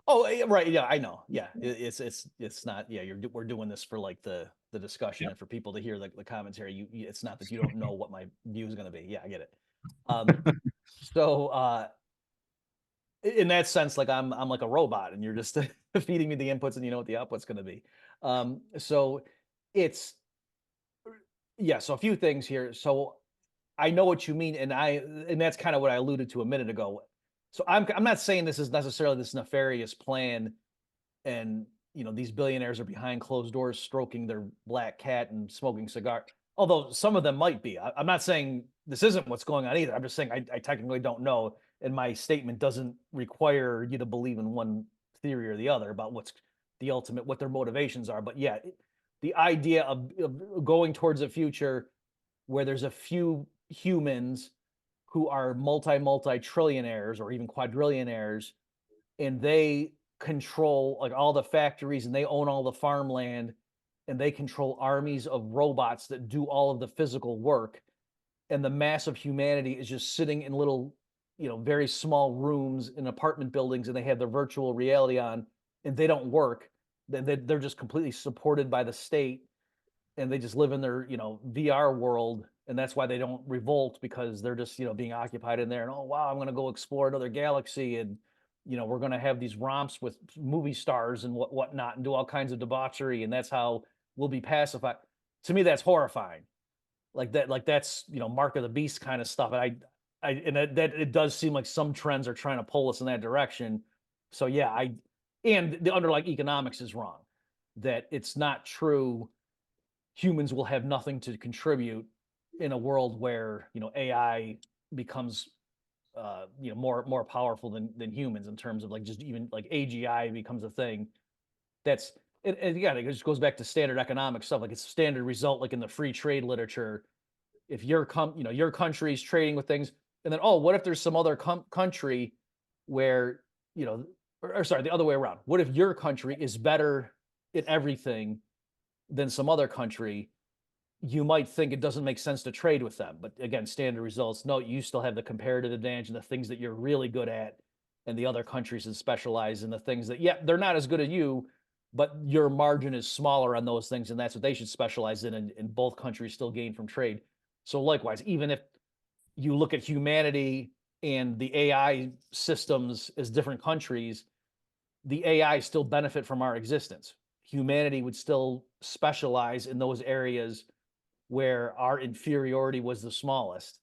Oh, right. Yeah, I know. Yeah, it's not. Yeah, we're doing this for like the discussion Yeah. and for people to hear the commentary. It's not that you don't know what my view is going to be. Yeah, I get it. Um, so in that sense, like I'm like a robot, and you're just feeding me the inputs, and you know what the output's going to be. So it's yeah. So a few things here. So I know what you mean, and that's kind of what I alluded to a minute ago. So I'm not saying this is necessarily this nefarious plan, and these billionaires are behind closed doors stroking their black cat and smoking cigar. Although some of them might be. I'm not saying this isn't what's going on either. I'm just saying I technically don't know, and my statement doesn't require you to believe in one theory or the other about what's the ultimate, what their motivations are. But yeah, the idea of going towards a future where there's a few humans who are multi trillionaires or even quadrillionaires, and they control like all the factories and they own all the farmland, and they control armies of robots that do all of the physical work, and the mass of humanity is just sitting in little very small rooms in apartment buildings, and they have their virtual reality on, and they don't work. They're just completely supported by the state, and they just live in their VR world, and that's why they don't revolt, because they're just being occupied in there. And oh wow, I'm going to go explore another galaxy, and we're going to have these romps with movie stars and whatnot, and do all kinds of debauchery, and that's how we'll be pacified. To me, that's horrifying. Like that's mark of the beast kind of stuff. And that it does seem like some trends are trying to pull us in that direction. So yeah, and the underlying economics is wrong, that it's not true humans will have nothing to contribute in a world where AI becomes more powerful than humans, in terms of like just even like AGI becomes a thing. That's and again, it just goes back to standard economic stuff. Like it's a standard result, like in the free trade literature. If your country's trading with things, and then oh, what if there's some other country where or sorry, the other way around. What if your country is better at everything than some other country? you might think it doesn't make sense to trade with them. But again, standard results, no, you still have the comparative advantage and the things that you're really good at, and the other countries that specialize in the things that, yeah, they're not as good as you, but your margin is smaller on those things, and that's what they should specialize in, and both countries still gain from trade. So likewise, even if you look at humanity and the AI systems as different countries, the AI still benefit from our existence. Humanity would still specialize in those areas where our inferiority was the smallest.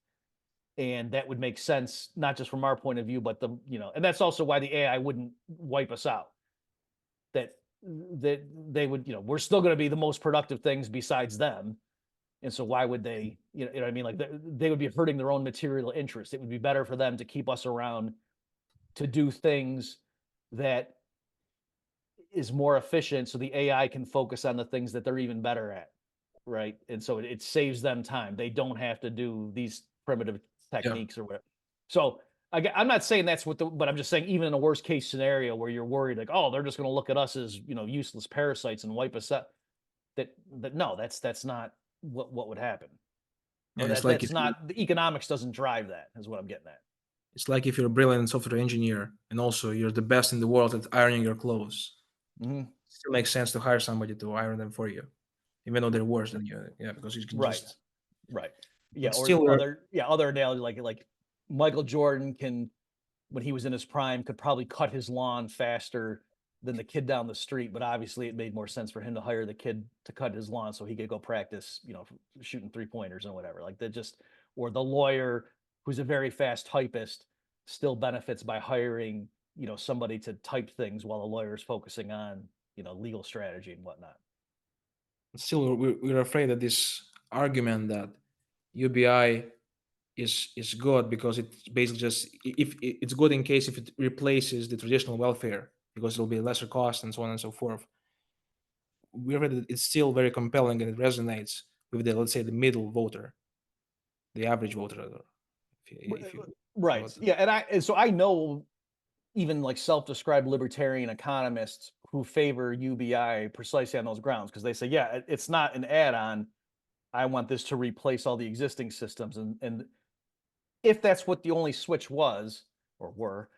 And that would make sense, not just from our point of view, but and that's also why the AI wouldn't wipe us out. That they would, we're still going to be the most productive things besides them. And so why would they, you know what I mean? Like they would be hurting their own material interest. It would be better for them to keep us around to do things that is more efficient, so the AI can focus on the things that they're even better at, right? And so it saves them time. They don't have to do these primitive techniques or whatever. So I'm not saying that's but I'm just saying, even in a worst case scenario where you're worried, like, oh, they're just going to look at us as, useless parasites and wipe us out. No, that's not what would happen. Yeah, Or that's not, the economics doesn't drive that, is what I'm getting at. It's like if you're a brilliant software engineer and also you're the best in the world at ironing your clothes. Mm-hmm. It still makes sense to hire somebody to iron them for you, even though they're worse than you. Yeah, because you can just right. Yeah, or still other analogy, like Michael Jordan when he was in his prime, could probably cut his lawn faster than the kid down the street, but obviously it made more sense for him to hire the kid to cut his lawn so he could go practice, shooting 3-pointers and whatever. Like or the lawyer who's a very fast typist still benefits by hiring, somebody to type things while the lawyer is focusing on, legal strategy and whatnot. Still, we're afraid that this argument that UBI is good because it's basically just, if it's good in case if it replaces the traditional welfare, because it'll be lesser cost and so on and so forth. We're afraid that it's still very compelling and it resonates with the, let's say, the middle voter, the average voter. Right. Yeah, and so I know even like self-described libertarian economists who favor UBI precisely on those grounds, because they say, yeah, it's not an add-on. I want this to replace all the existing systems, and if that's what the only switch was or were,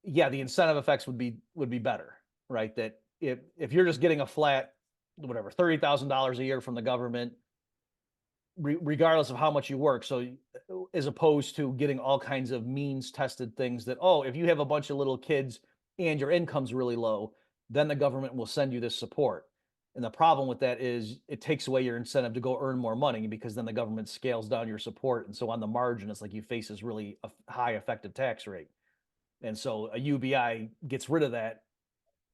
yeah, the incentive effects would be better, right? That if you're just getting a flat, whatever, $30,000 a year from the government, regardless of how much you work. So as opposed to getting all kinds of means tested things that, oh, if you have a bunch of little kids and your income's really low, then the government will send you this support. And the problem with that is it takes away your incentive to go earn more money, because then the government scales down your support. And so on the margin, it's like you face this really high effective tax rate. And so a UBI gets rid of that.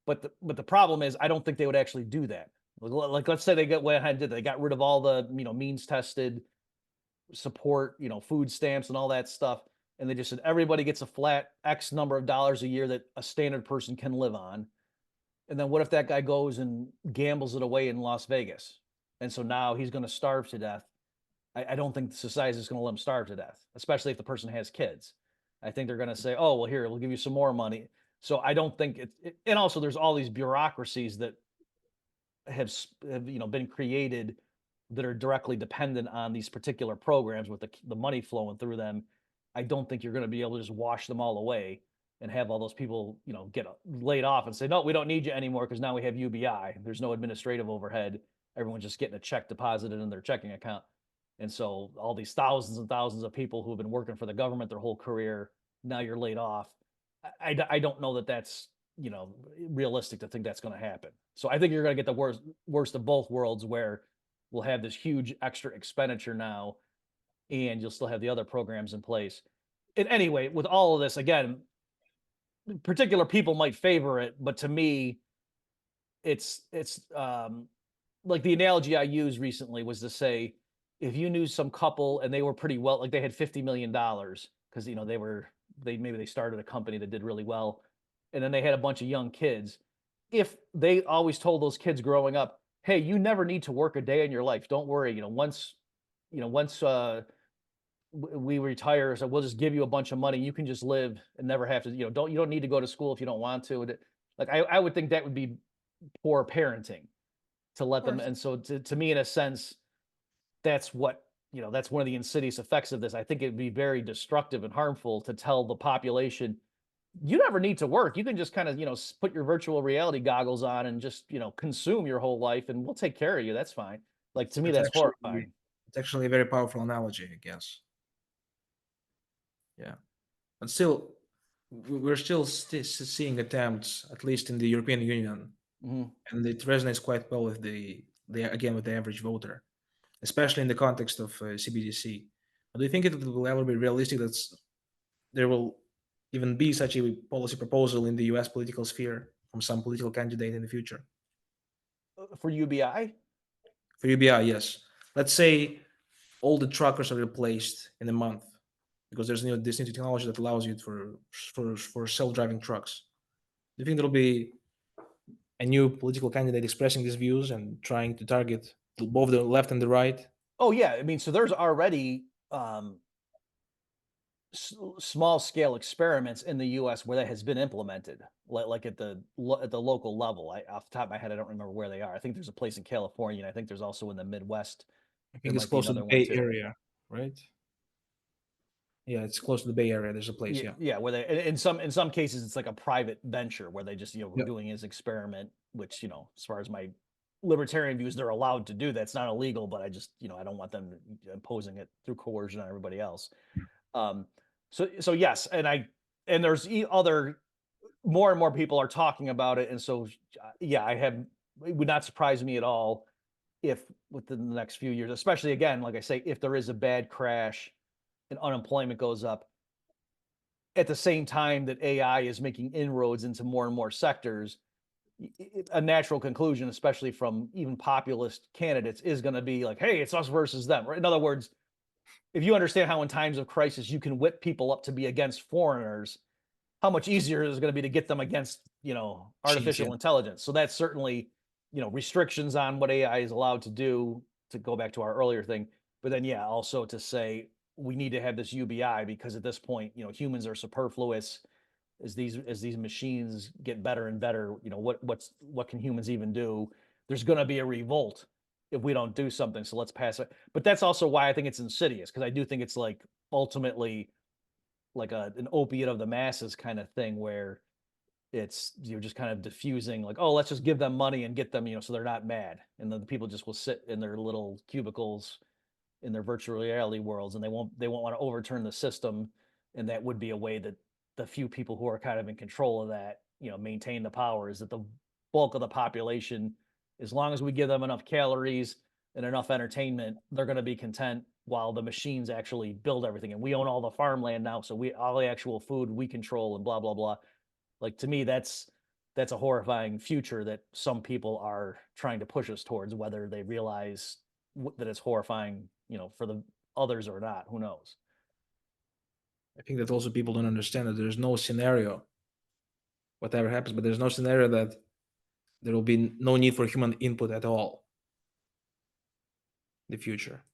But the problem is, I don't think they would actually do that. Like, let's say they went ahead and did, they got rid of all the, means tested support, food stamps and all that stuff. And they just said, everybody gets a flat X number of dollars a year that a standard person can live on. And then what if that guy goes and gambles it away in Las Vegas? And so now he's going to starve to death. I don't think society is going to let him starve to death, especially if the person has kids. I think they're going to say, oh, well, here, we'll give you some more money. So I don't think and also there's all these bureaucracies that have been created that are directly dependent on these particular programs with the money flowing through them. I don't think you're going to be able to just wash them all away and have all those people, get laid off and say, no, we don't need you anymore because now we have UBI. There's no administrative overhead. Everyone's just getting a check deposited in their checking account. And so all these thousands and thousands of people who have been working for the government their whole career, now you're laid off. I don't know that that's, realistic to think that's going to happen. So I think you're going to get the worst of both worlds, where we'll have this huge extra expenditure now, and you'll still have the other programs in place. And anyway, with all of this, again, particular people might favor it, but to me, it's like the analogy I used recently was to say, if you knew some couple and they were pretty well, like they had $50 million because they started a company that did really well, and then they had a bunch of young kids. If they always told those kids growing up, hey, you never need to work a day in your life, don't worry, once we retire, so we'll just give you a bunch of money, you can just live and never have to, you don't need to go to school if you don't want to. Like I would think that would be poor parenting to let them. And so to me, in a sense, that's what, that's one of the insidious effects of this. I think it'd be very destructive and harmful to tell the population, you never need to work. You can just kind of, put your virtual reality goggles on and just, consume your whole life and we'll take care of you. That's fine. Like, to me, It's that's actually horrifying. it's actually a very powerful analogy, I guess. Yeah, but still, we're still seeing attempts, at least in the European Union, hmm and it resonates quite well with with the average voter, especially in the context of CBDC. Do you think it will ever be realistic that there will even be such a policy proposal in the U.S. political sphere from some political candidate in the future? For UBI? For UBI, yes. Let's say all the truckers are replaced in a month because there's this new technology that allows you for self-driving trucks. Do you think there'll be a new political candidate expressing these views and trying to target both the left and the right? Oh, yeah. I mean, so there's already small scale experiments in the US where that has been implemented, like at the local level. Off the top of my head, I don't remember where they are. I think there's a place in California, and I think there's also in the Midwest. I There think it's might be close to the another one Bay too. Area, right? Yeah, it's close to the Bay Area. There's a place, yeah. Yeah, where they in some cases it's like a private venture where they just were Yep. doing his experiment, which as far as my libertarian views, they're allowed to do that. It's not illegal, but I just I don't want them imposing it through coercion on everybody else. Um, so yes, and there's other more and more people are talking about it, and so yeah, it would not surprise me at all if within the next few years, especially again, like I say, if there is a bad crash and unemployment goes up at the same time that AI is making inroads into more and more sectors, a natural conclusion, especially from even populist candidates, is going to be like, hey, it's us versus them. Right? In other words, if you understand how in times of crisis you can whip people up to be against foreigners, how much easier is it going to be to get them against, Cheese, yeah. artificial intelligence? So that's certainly, restrictions on what AI is allowed to do, to go back to our earlier thing. But then, yeah, also to say we need to have this UBI because at this point, humans are superfluous as these machines get better and better. What can humans even do? There's going to be a revolt if we don't do something. So let's pass it. But that's also why I think it's insidious, because I do think it's like ultimately like an opiate of the masses kind of thing where it's you're just kind of diffusing like, oh, let's just give them money and get them, so they're not mad, and then the people just will sit in their little cubicles in their virtual reality worlds, and they won't want to overturn the system, and that would be a way that the few people who are kind of in control of that, maintain the power, is that the bulk of the population, as long as we give them enough calories and enough entertainment, they're going to be content while the machines actually build everything, and we own all the farmland now, so we all the actual food we control and blah blah blah. Like, to me, that's a horrifying future that some people are trying to push us towards, whether they realize that it's horrifying, for the others or not. Who knows? I think that also people don't understand that there's no scenario, whatever happens, but there's no scenario that there will be no need for human input at all in the future.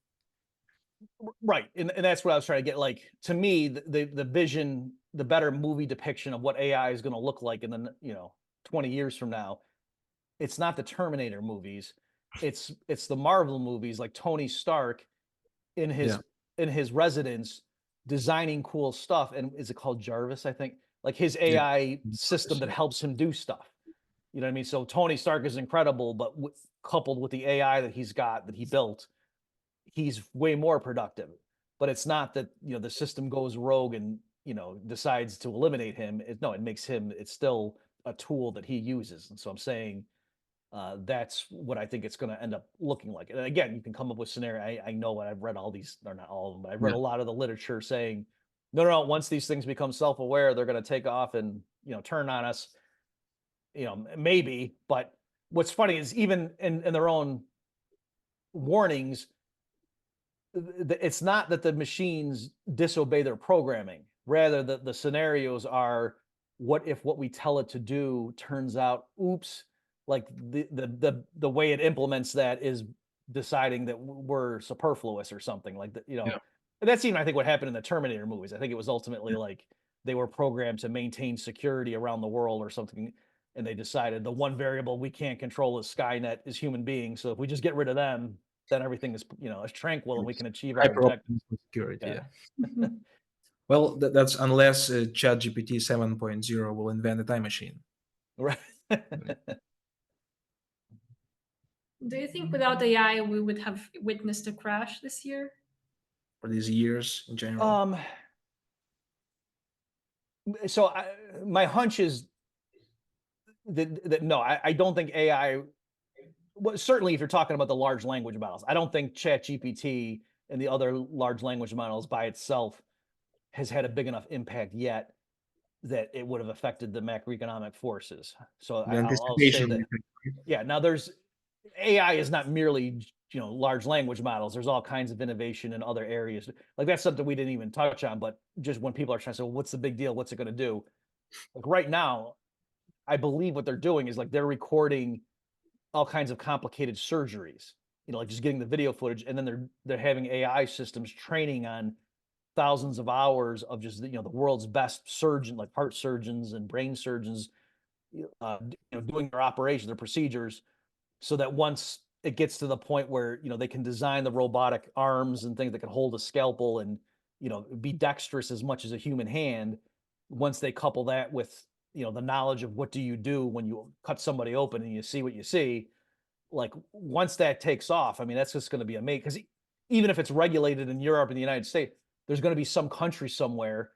Right, and that's what I was trying to get. Like, to me, the vision, the better movie depiction of what AI is going to look like in the 20 years from now, it's not the Terminator movies, it's the Marvel movies, like Tony Stark in his Yeah. in his residence designing cool stuff. And is it called Jarvis? I think, like, his Yeah. AI system that Yeah. helps him do stuff. You know what I mean? So Tony Stark is incredible, but coupled with the AI that he's got that he built, he's way more productive. But it's not that the system goes rogue and decides to eliminate him. No, it makes him. It's still a tool that he uses. And so I'm saying that's what I think it's going to end up looking like. And again, you can come up with scenario. I know what I've read all these, or not all of them, but I've read Yeah. a lot of the literature saying, no. Once these things become self-aware, they're going to take off and turn on us. Maybe. But what's funny is even in their own warnings, it's not that the machines disobey their programming. Rather, the scenarios are, what if what we tell it to do turns out, oops, like the way it implements that is deciding that we're superfluous or something like that. Yeah. And that's even, I think, what happened in the Terminator movies. I think it was ultimately like they were programmed to maintain security around the world or something, and they decided the one variable we can't control is Skynet, is human beings. So if we just get rid of them, then everything is, is tranquil and we can achieve our Hyper objectives. security. Yeah. Yeah. Well, that's unless ChatGPT 7.0 will invent a time machine. Right. Do you think without AI we would have witnessed a crash this year? For these years in general. So my hunch is that no, I don't think AI. Well, certainly, if you're talking about the large language models, I don't think ChatGPT and the other large language models by itself has had a big enough impact yet that it would have affected the macroeconomic forces. So The I'll say anticipation. that, yeah. Now, there's AI is not merely large language models. There's all kinds of innovation in other areas. Like that's something we didn't even touch on. But just when people are trying to say, well, what's the big deal? What's it going to do? Like right now, I believe what they're doing is like they're recording all kinds of complicated surgeries, like just getting the video footage, and then they're having AI systems training on thousands of hours of just the world's best surgeon, like heart surgeons and brain surgeons, doing their operations, their procedures, so that once it gets to the point where they can design the robotic arms and things that can hold a scalpel and be dexterous as much as a human hand, once they couple that with the knowledge of what do you do when you cut somebody open and you see what you see, like once that takes off, I mean that's just going to be amazing. Because even if it's regulated in Europe and the United States, there's going to be some country somewhere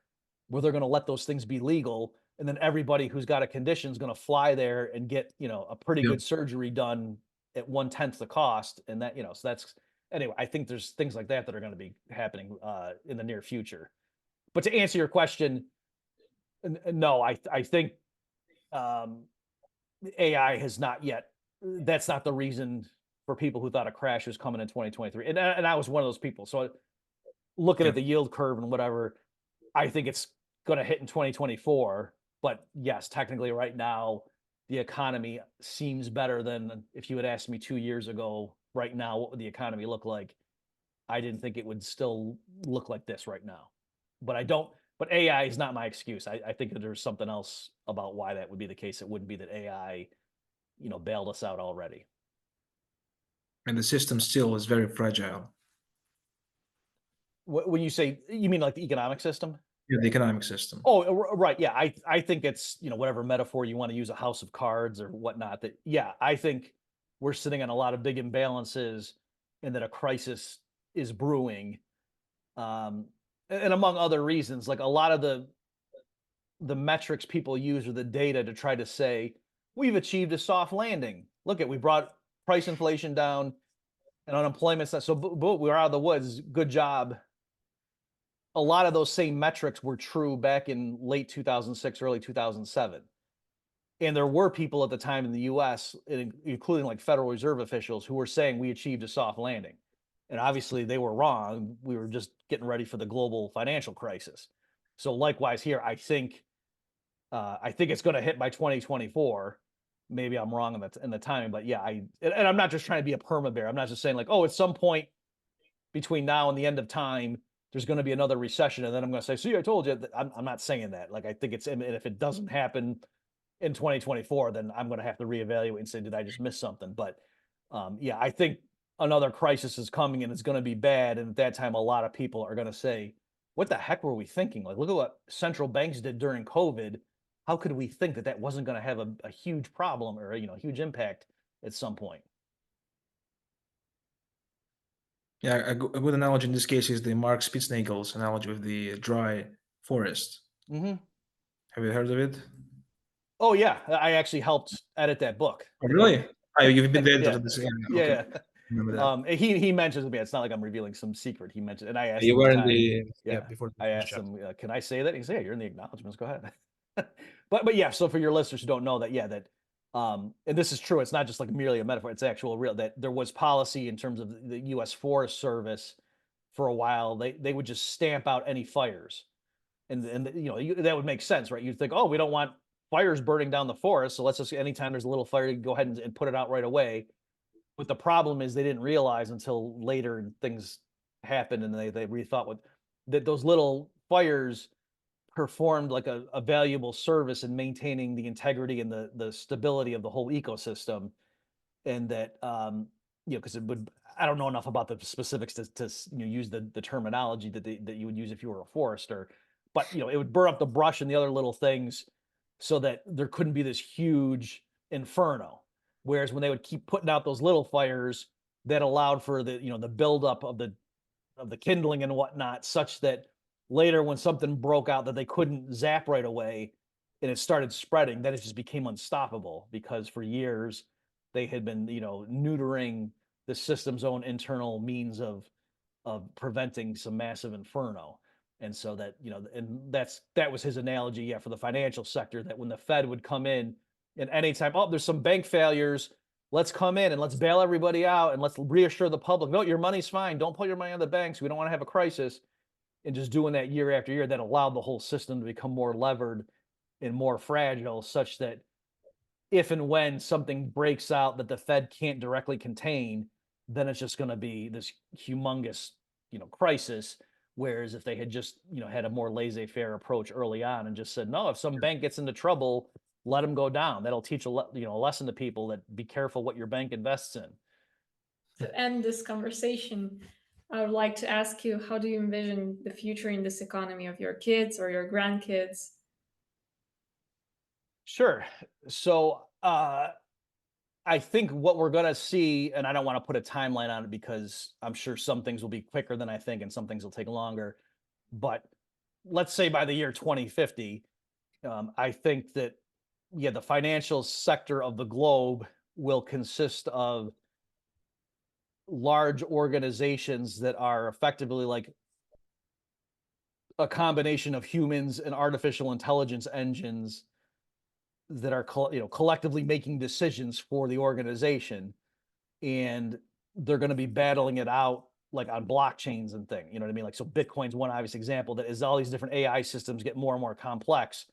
where they're going to let those things be legal, and then everybody who's got a condition is going to fly there and get a pretty good surgery done at 1/10 the cost, and that so that's anyway. I think there's things like that that are going to be happening in the near future. But to answer your question, no, I think AI has not yet. That's not the reason for people who thought a crash was coming in 2023, and I was one of those people. So looking at the yield curve and whatever, I think it's going to hit in 2024. But yes, technically, right now the economy seems better than if you had asked me 2 years ago. Right now, what would the economy look like? I didn't think it would still look like this right now. But I don't. But AI is not my excuse. I think that there's something else about why that would be the case. It wouldn't be that AI, bailed us out already. And the system still is very fragile. When you say, you mean like the economic system? Yeah, the economic system. Oh, right. Yeah, I think it's whatever metaphor you want to use, a house of cards or whatnot. That yeah, I think we're sitting on a lot of big imbalances, and that a crisis is brewing. And among other reasons, like a lot of the metrics people use or the data to try to say we've achieved a soft landing. Look at we brought price inflation down and unemployment. So we're out of the woods. Good job. A lot of those same metrics were true back in late 2006, early 2007. And there were people at the time in the US, including like Federal Reserve officials, who were saying we achieved a soft landing. And obviously they were wrong. We were just getting ready for the global financial crisis. So likewise here, I think it's going to hit by 2024. Maybe I'm wrong in the timing, but yeah, and I'm not just trying to be a perma bear. I'm not just saying like, oh, at some point between now and the end of time, there's going to be another recession, and then I'm going to say, see, I told you. I'm not saying that. Like, I think and if it doesn't happen in 2024, then I'm going to have to reevaluate and say, did I just miss something? But yeah, I think another crisis is coming, and it's going to be bad. And at that time, a lot of people are going to say, what the heck were we thinking? Like, look at what central banks did during COVID. How could we think that wasn't going to have a huge problem or huge impact at some point? Yeah, a good analogy in this case is the Mark Spitznagel's analogy with the dry forest. Mm-hmm. Have you heard of it? Oh yeah, I actually helped edit that book. Oh, really? Oh, you've been there. Yeah. Okay. Yeah. Remember that. He mentions me. It's not like I'm revealing some secret. He mentioned, and I asked You him were the in time, the before. I asked him, can I say that? He said, yeah, you're in the acknowledgments. Go ahead. but yeah. So for your listeners who don't know that, yeah, that and this is true. It's not just like merely a metaphor. It's actual real. That there was policy in terms of the U.S. Forest Service for a while. They would just stamp out any fires, and that would make sense, right? You'd think, oh, we don't want fires burning down the forest, so let's just anytime there's a little fire, go ahead and put it out right away. But the problem is they didn't realize until later and things happened, and they rethought that those little fires performed like a valuable service in maintaining the integrity and the stability of the whole ecosystem, and that because it would, I don't know enough about the specifics to use the terminology that you would use if you were a forester, but it would burn up the brush and the other little things so that there couldn't be this huge inferno. Whereas when they would keep putting out those little fires, that allowed for the buildup of the kindling and whatnot, such that later when something broke out that they couldn't zap right away and it started spreading, then it just became unstoppable because for years they had been neutering the system's own internal means of preventing some massive inferno. And so that and that was his analogy, for the financial sector, that when the Fed would come in and anytime, oh, there's some bank failures, let's come in and let's bail everybody out and let's reassure the public, no, your money's fine, don't put your money on the banks, we don't want to have a crisis. And just doing that year after year, that allowed the whole system to become more levered and more fragile, such that if and when something breaks out that the Fed can't directly contain, then it's just going to be this humongous, crisis. Whereas if they had just, had a more laissez-faire approach early on and just said, no, if some bank gets into trouble, let them go down. That'll teach a lesson to people that be careful what your bank invests in. To end this conversation, I would like to ask you, how do you envision the future in this economy of your kids or your grandkids? Sure. So I think what we're going to see, and I don't want to put a timeline on it because I'm sure some things will be quicker than I think and some things will take longer. But let's say by the year 2050, I think that, the financial sector of the globe will consist of large organizations that are effectively like a combination of humans and artificial intelligence engines that are collectively making decisions for the organization, and they're going to be battling it out like on blockchains and things. You know what I mean? Like, so Bitcoin's one obvious example, that as all these different AI systems get more and more complex,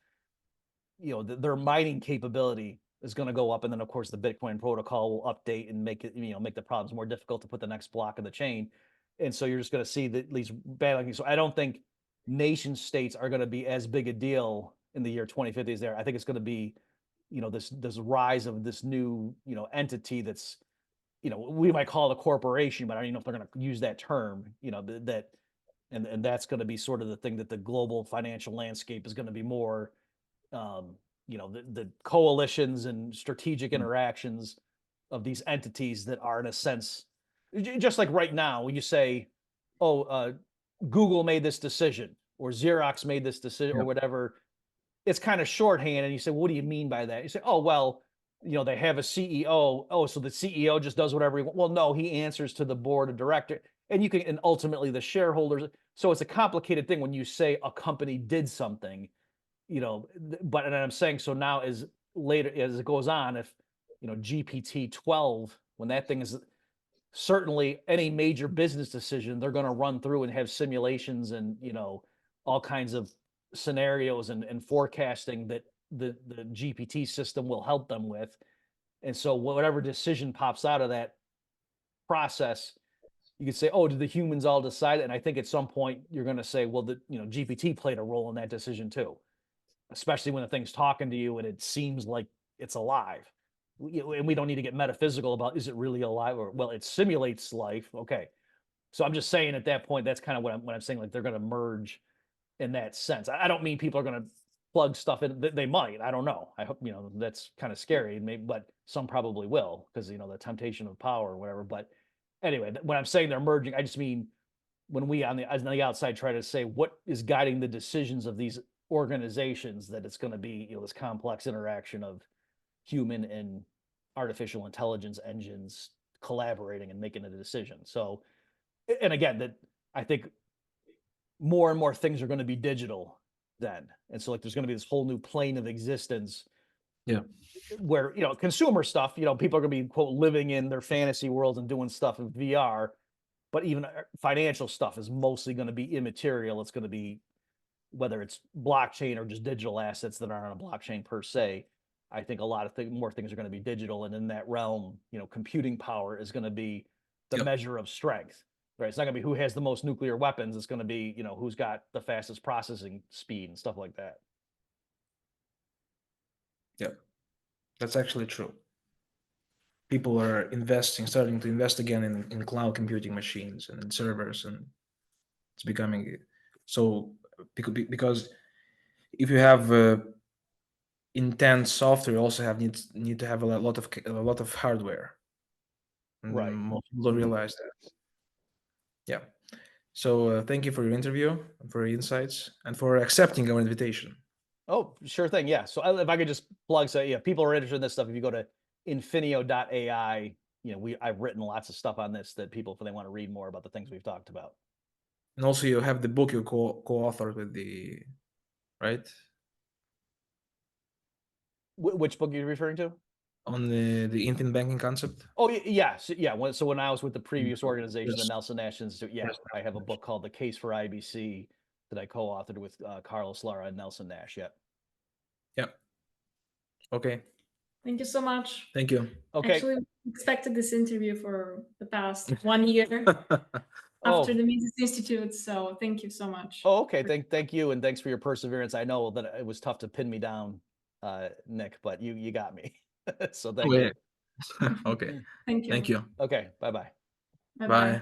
their mining capability is going to go up, and then of course the Bitcoin protocol will update and make it make the problems more difficult to put the next block in the chain. And so you're just going to see that these battling. So I don't think nation states are going to be as big a deal in the year 2050 as there. I think it's going to be this rise of this new entity that's we might call it a corporation, but I don't even know if they're going to use that term. That and that's going to be sort of the thing that the global financial landscape is going to be more. The coalitions and strategic interactions of these entities that are in a sense, just like right now when you say, oh, Google made this decision or Xerox made this decision or whatever, it's kind of shorthand. And you say, well, what do you mean by that? You say, oh, well, they have a CEO. Oh, so the CEO just does whatever he wants. Well, no, he answers to the board of directors, and and ultimately the shareholders. So it's a complicated thing when you say a company did something, but and I'm saying, so now as later as it goes on, if GPT-12, when that thing is certainly any major business decision, they're going to run through and have simulations and all kinds of scenarios and forecasting that the GPT system will help them with. And so whatever decision pops out of that process, you could say, oh, did the humans all decide? And I think at some point you're going to say, well, the GPT played a role in that decision too, especially when the thing's talking to you and it seems like it's alive. And we don't need to get metaphysical about, is it really alive? Or, well, it simulates life. Okay. So I'm just saying at that point, that's kind of what I'm saying, like they're going to merge in that sense. I don't mean people are going to plug stuff in. They might. I don't know. I hope, that's kind of scary, maybe, but some probably will because, the temptation of power or whatever. But anyway, when I'm saying they're merging, I just mean when we on the outside try to say what is guiding the decisions of these organizations, that it's going to be, this complex interaction of human and artificial intelligence engines collaborating and making a decision. So, and again, that I think more and more things are going to be digital then. And so like there's going to be this whole new plane of existence. Yeah. Where, consumer stuff, people are going to be, quote, living in their fantasy worlds and doing stuff in VR, but even financial stuff is mostly going to be immaterial. It's going to be, whether it's blockchain or just digital assets that aren't on a blockchain per se. I think a lot of more things are going to be digital. And in that realm, computing power is going to be the measure of strength, right? It's not going to be who has the most nuclear weapons. It's going to be, who's got the fastest processing speed and stuff like that. Yeah, that's actually true. people are starting to invest again in cloud computing machines and in servers, and it's becoming so because if you have intense software, you also need to have a lot of hardware. Right. Most people don't realize that. Yeah. So thank you for your interview, for your insights, and for accepting our invitation. Oh, sure thing. Yeah. So if I could just plug, so yeah, people are interested in this stuff. If you go to Infineo.ai, I've written lots of stuff on this that people, if they want to read more about the things we've talked about. And also, you have the book you co-authored with right? Which book are you referring to? On the infinite banking concept. Oh, yeah. So when I was with the previous organization, the Yes. Nelson Nash Institute, yeah, Yes, I have a Nash. book called The Case for IBC that I co-authored with Carlos Lara and Nelson Nash. Yeah. Yeah. Okay. Thank you so much. Thank you. Okay. Actually, we expected this interview for the past 1 year Oh. after the Mises Institute. So thank you so much. Oh, okay. Thank you, and thanks for your perseverance. I know that it was tough to pin me down, Nick, but you got me. So thank you. Okay. Thank you. Thank you. Okay. Bye-bye. Bye Bye. bye.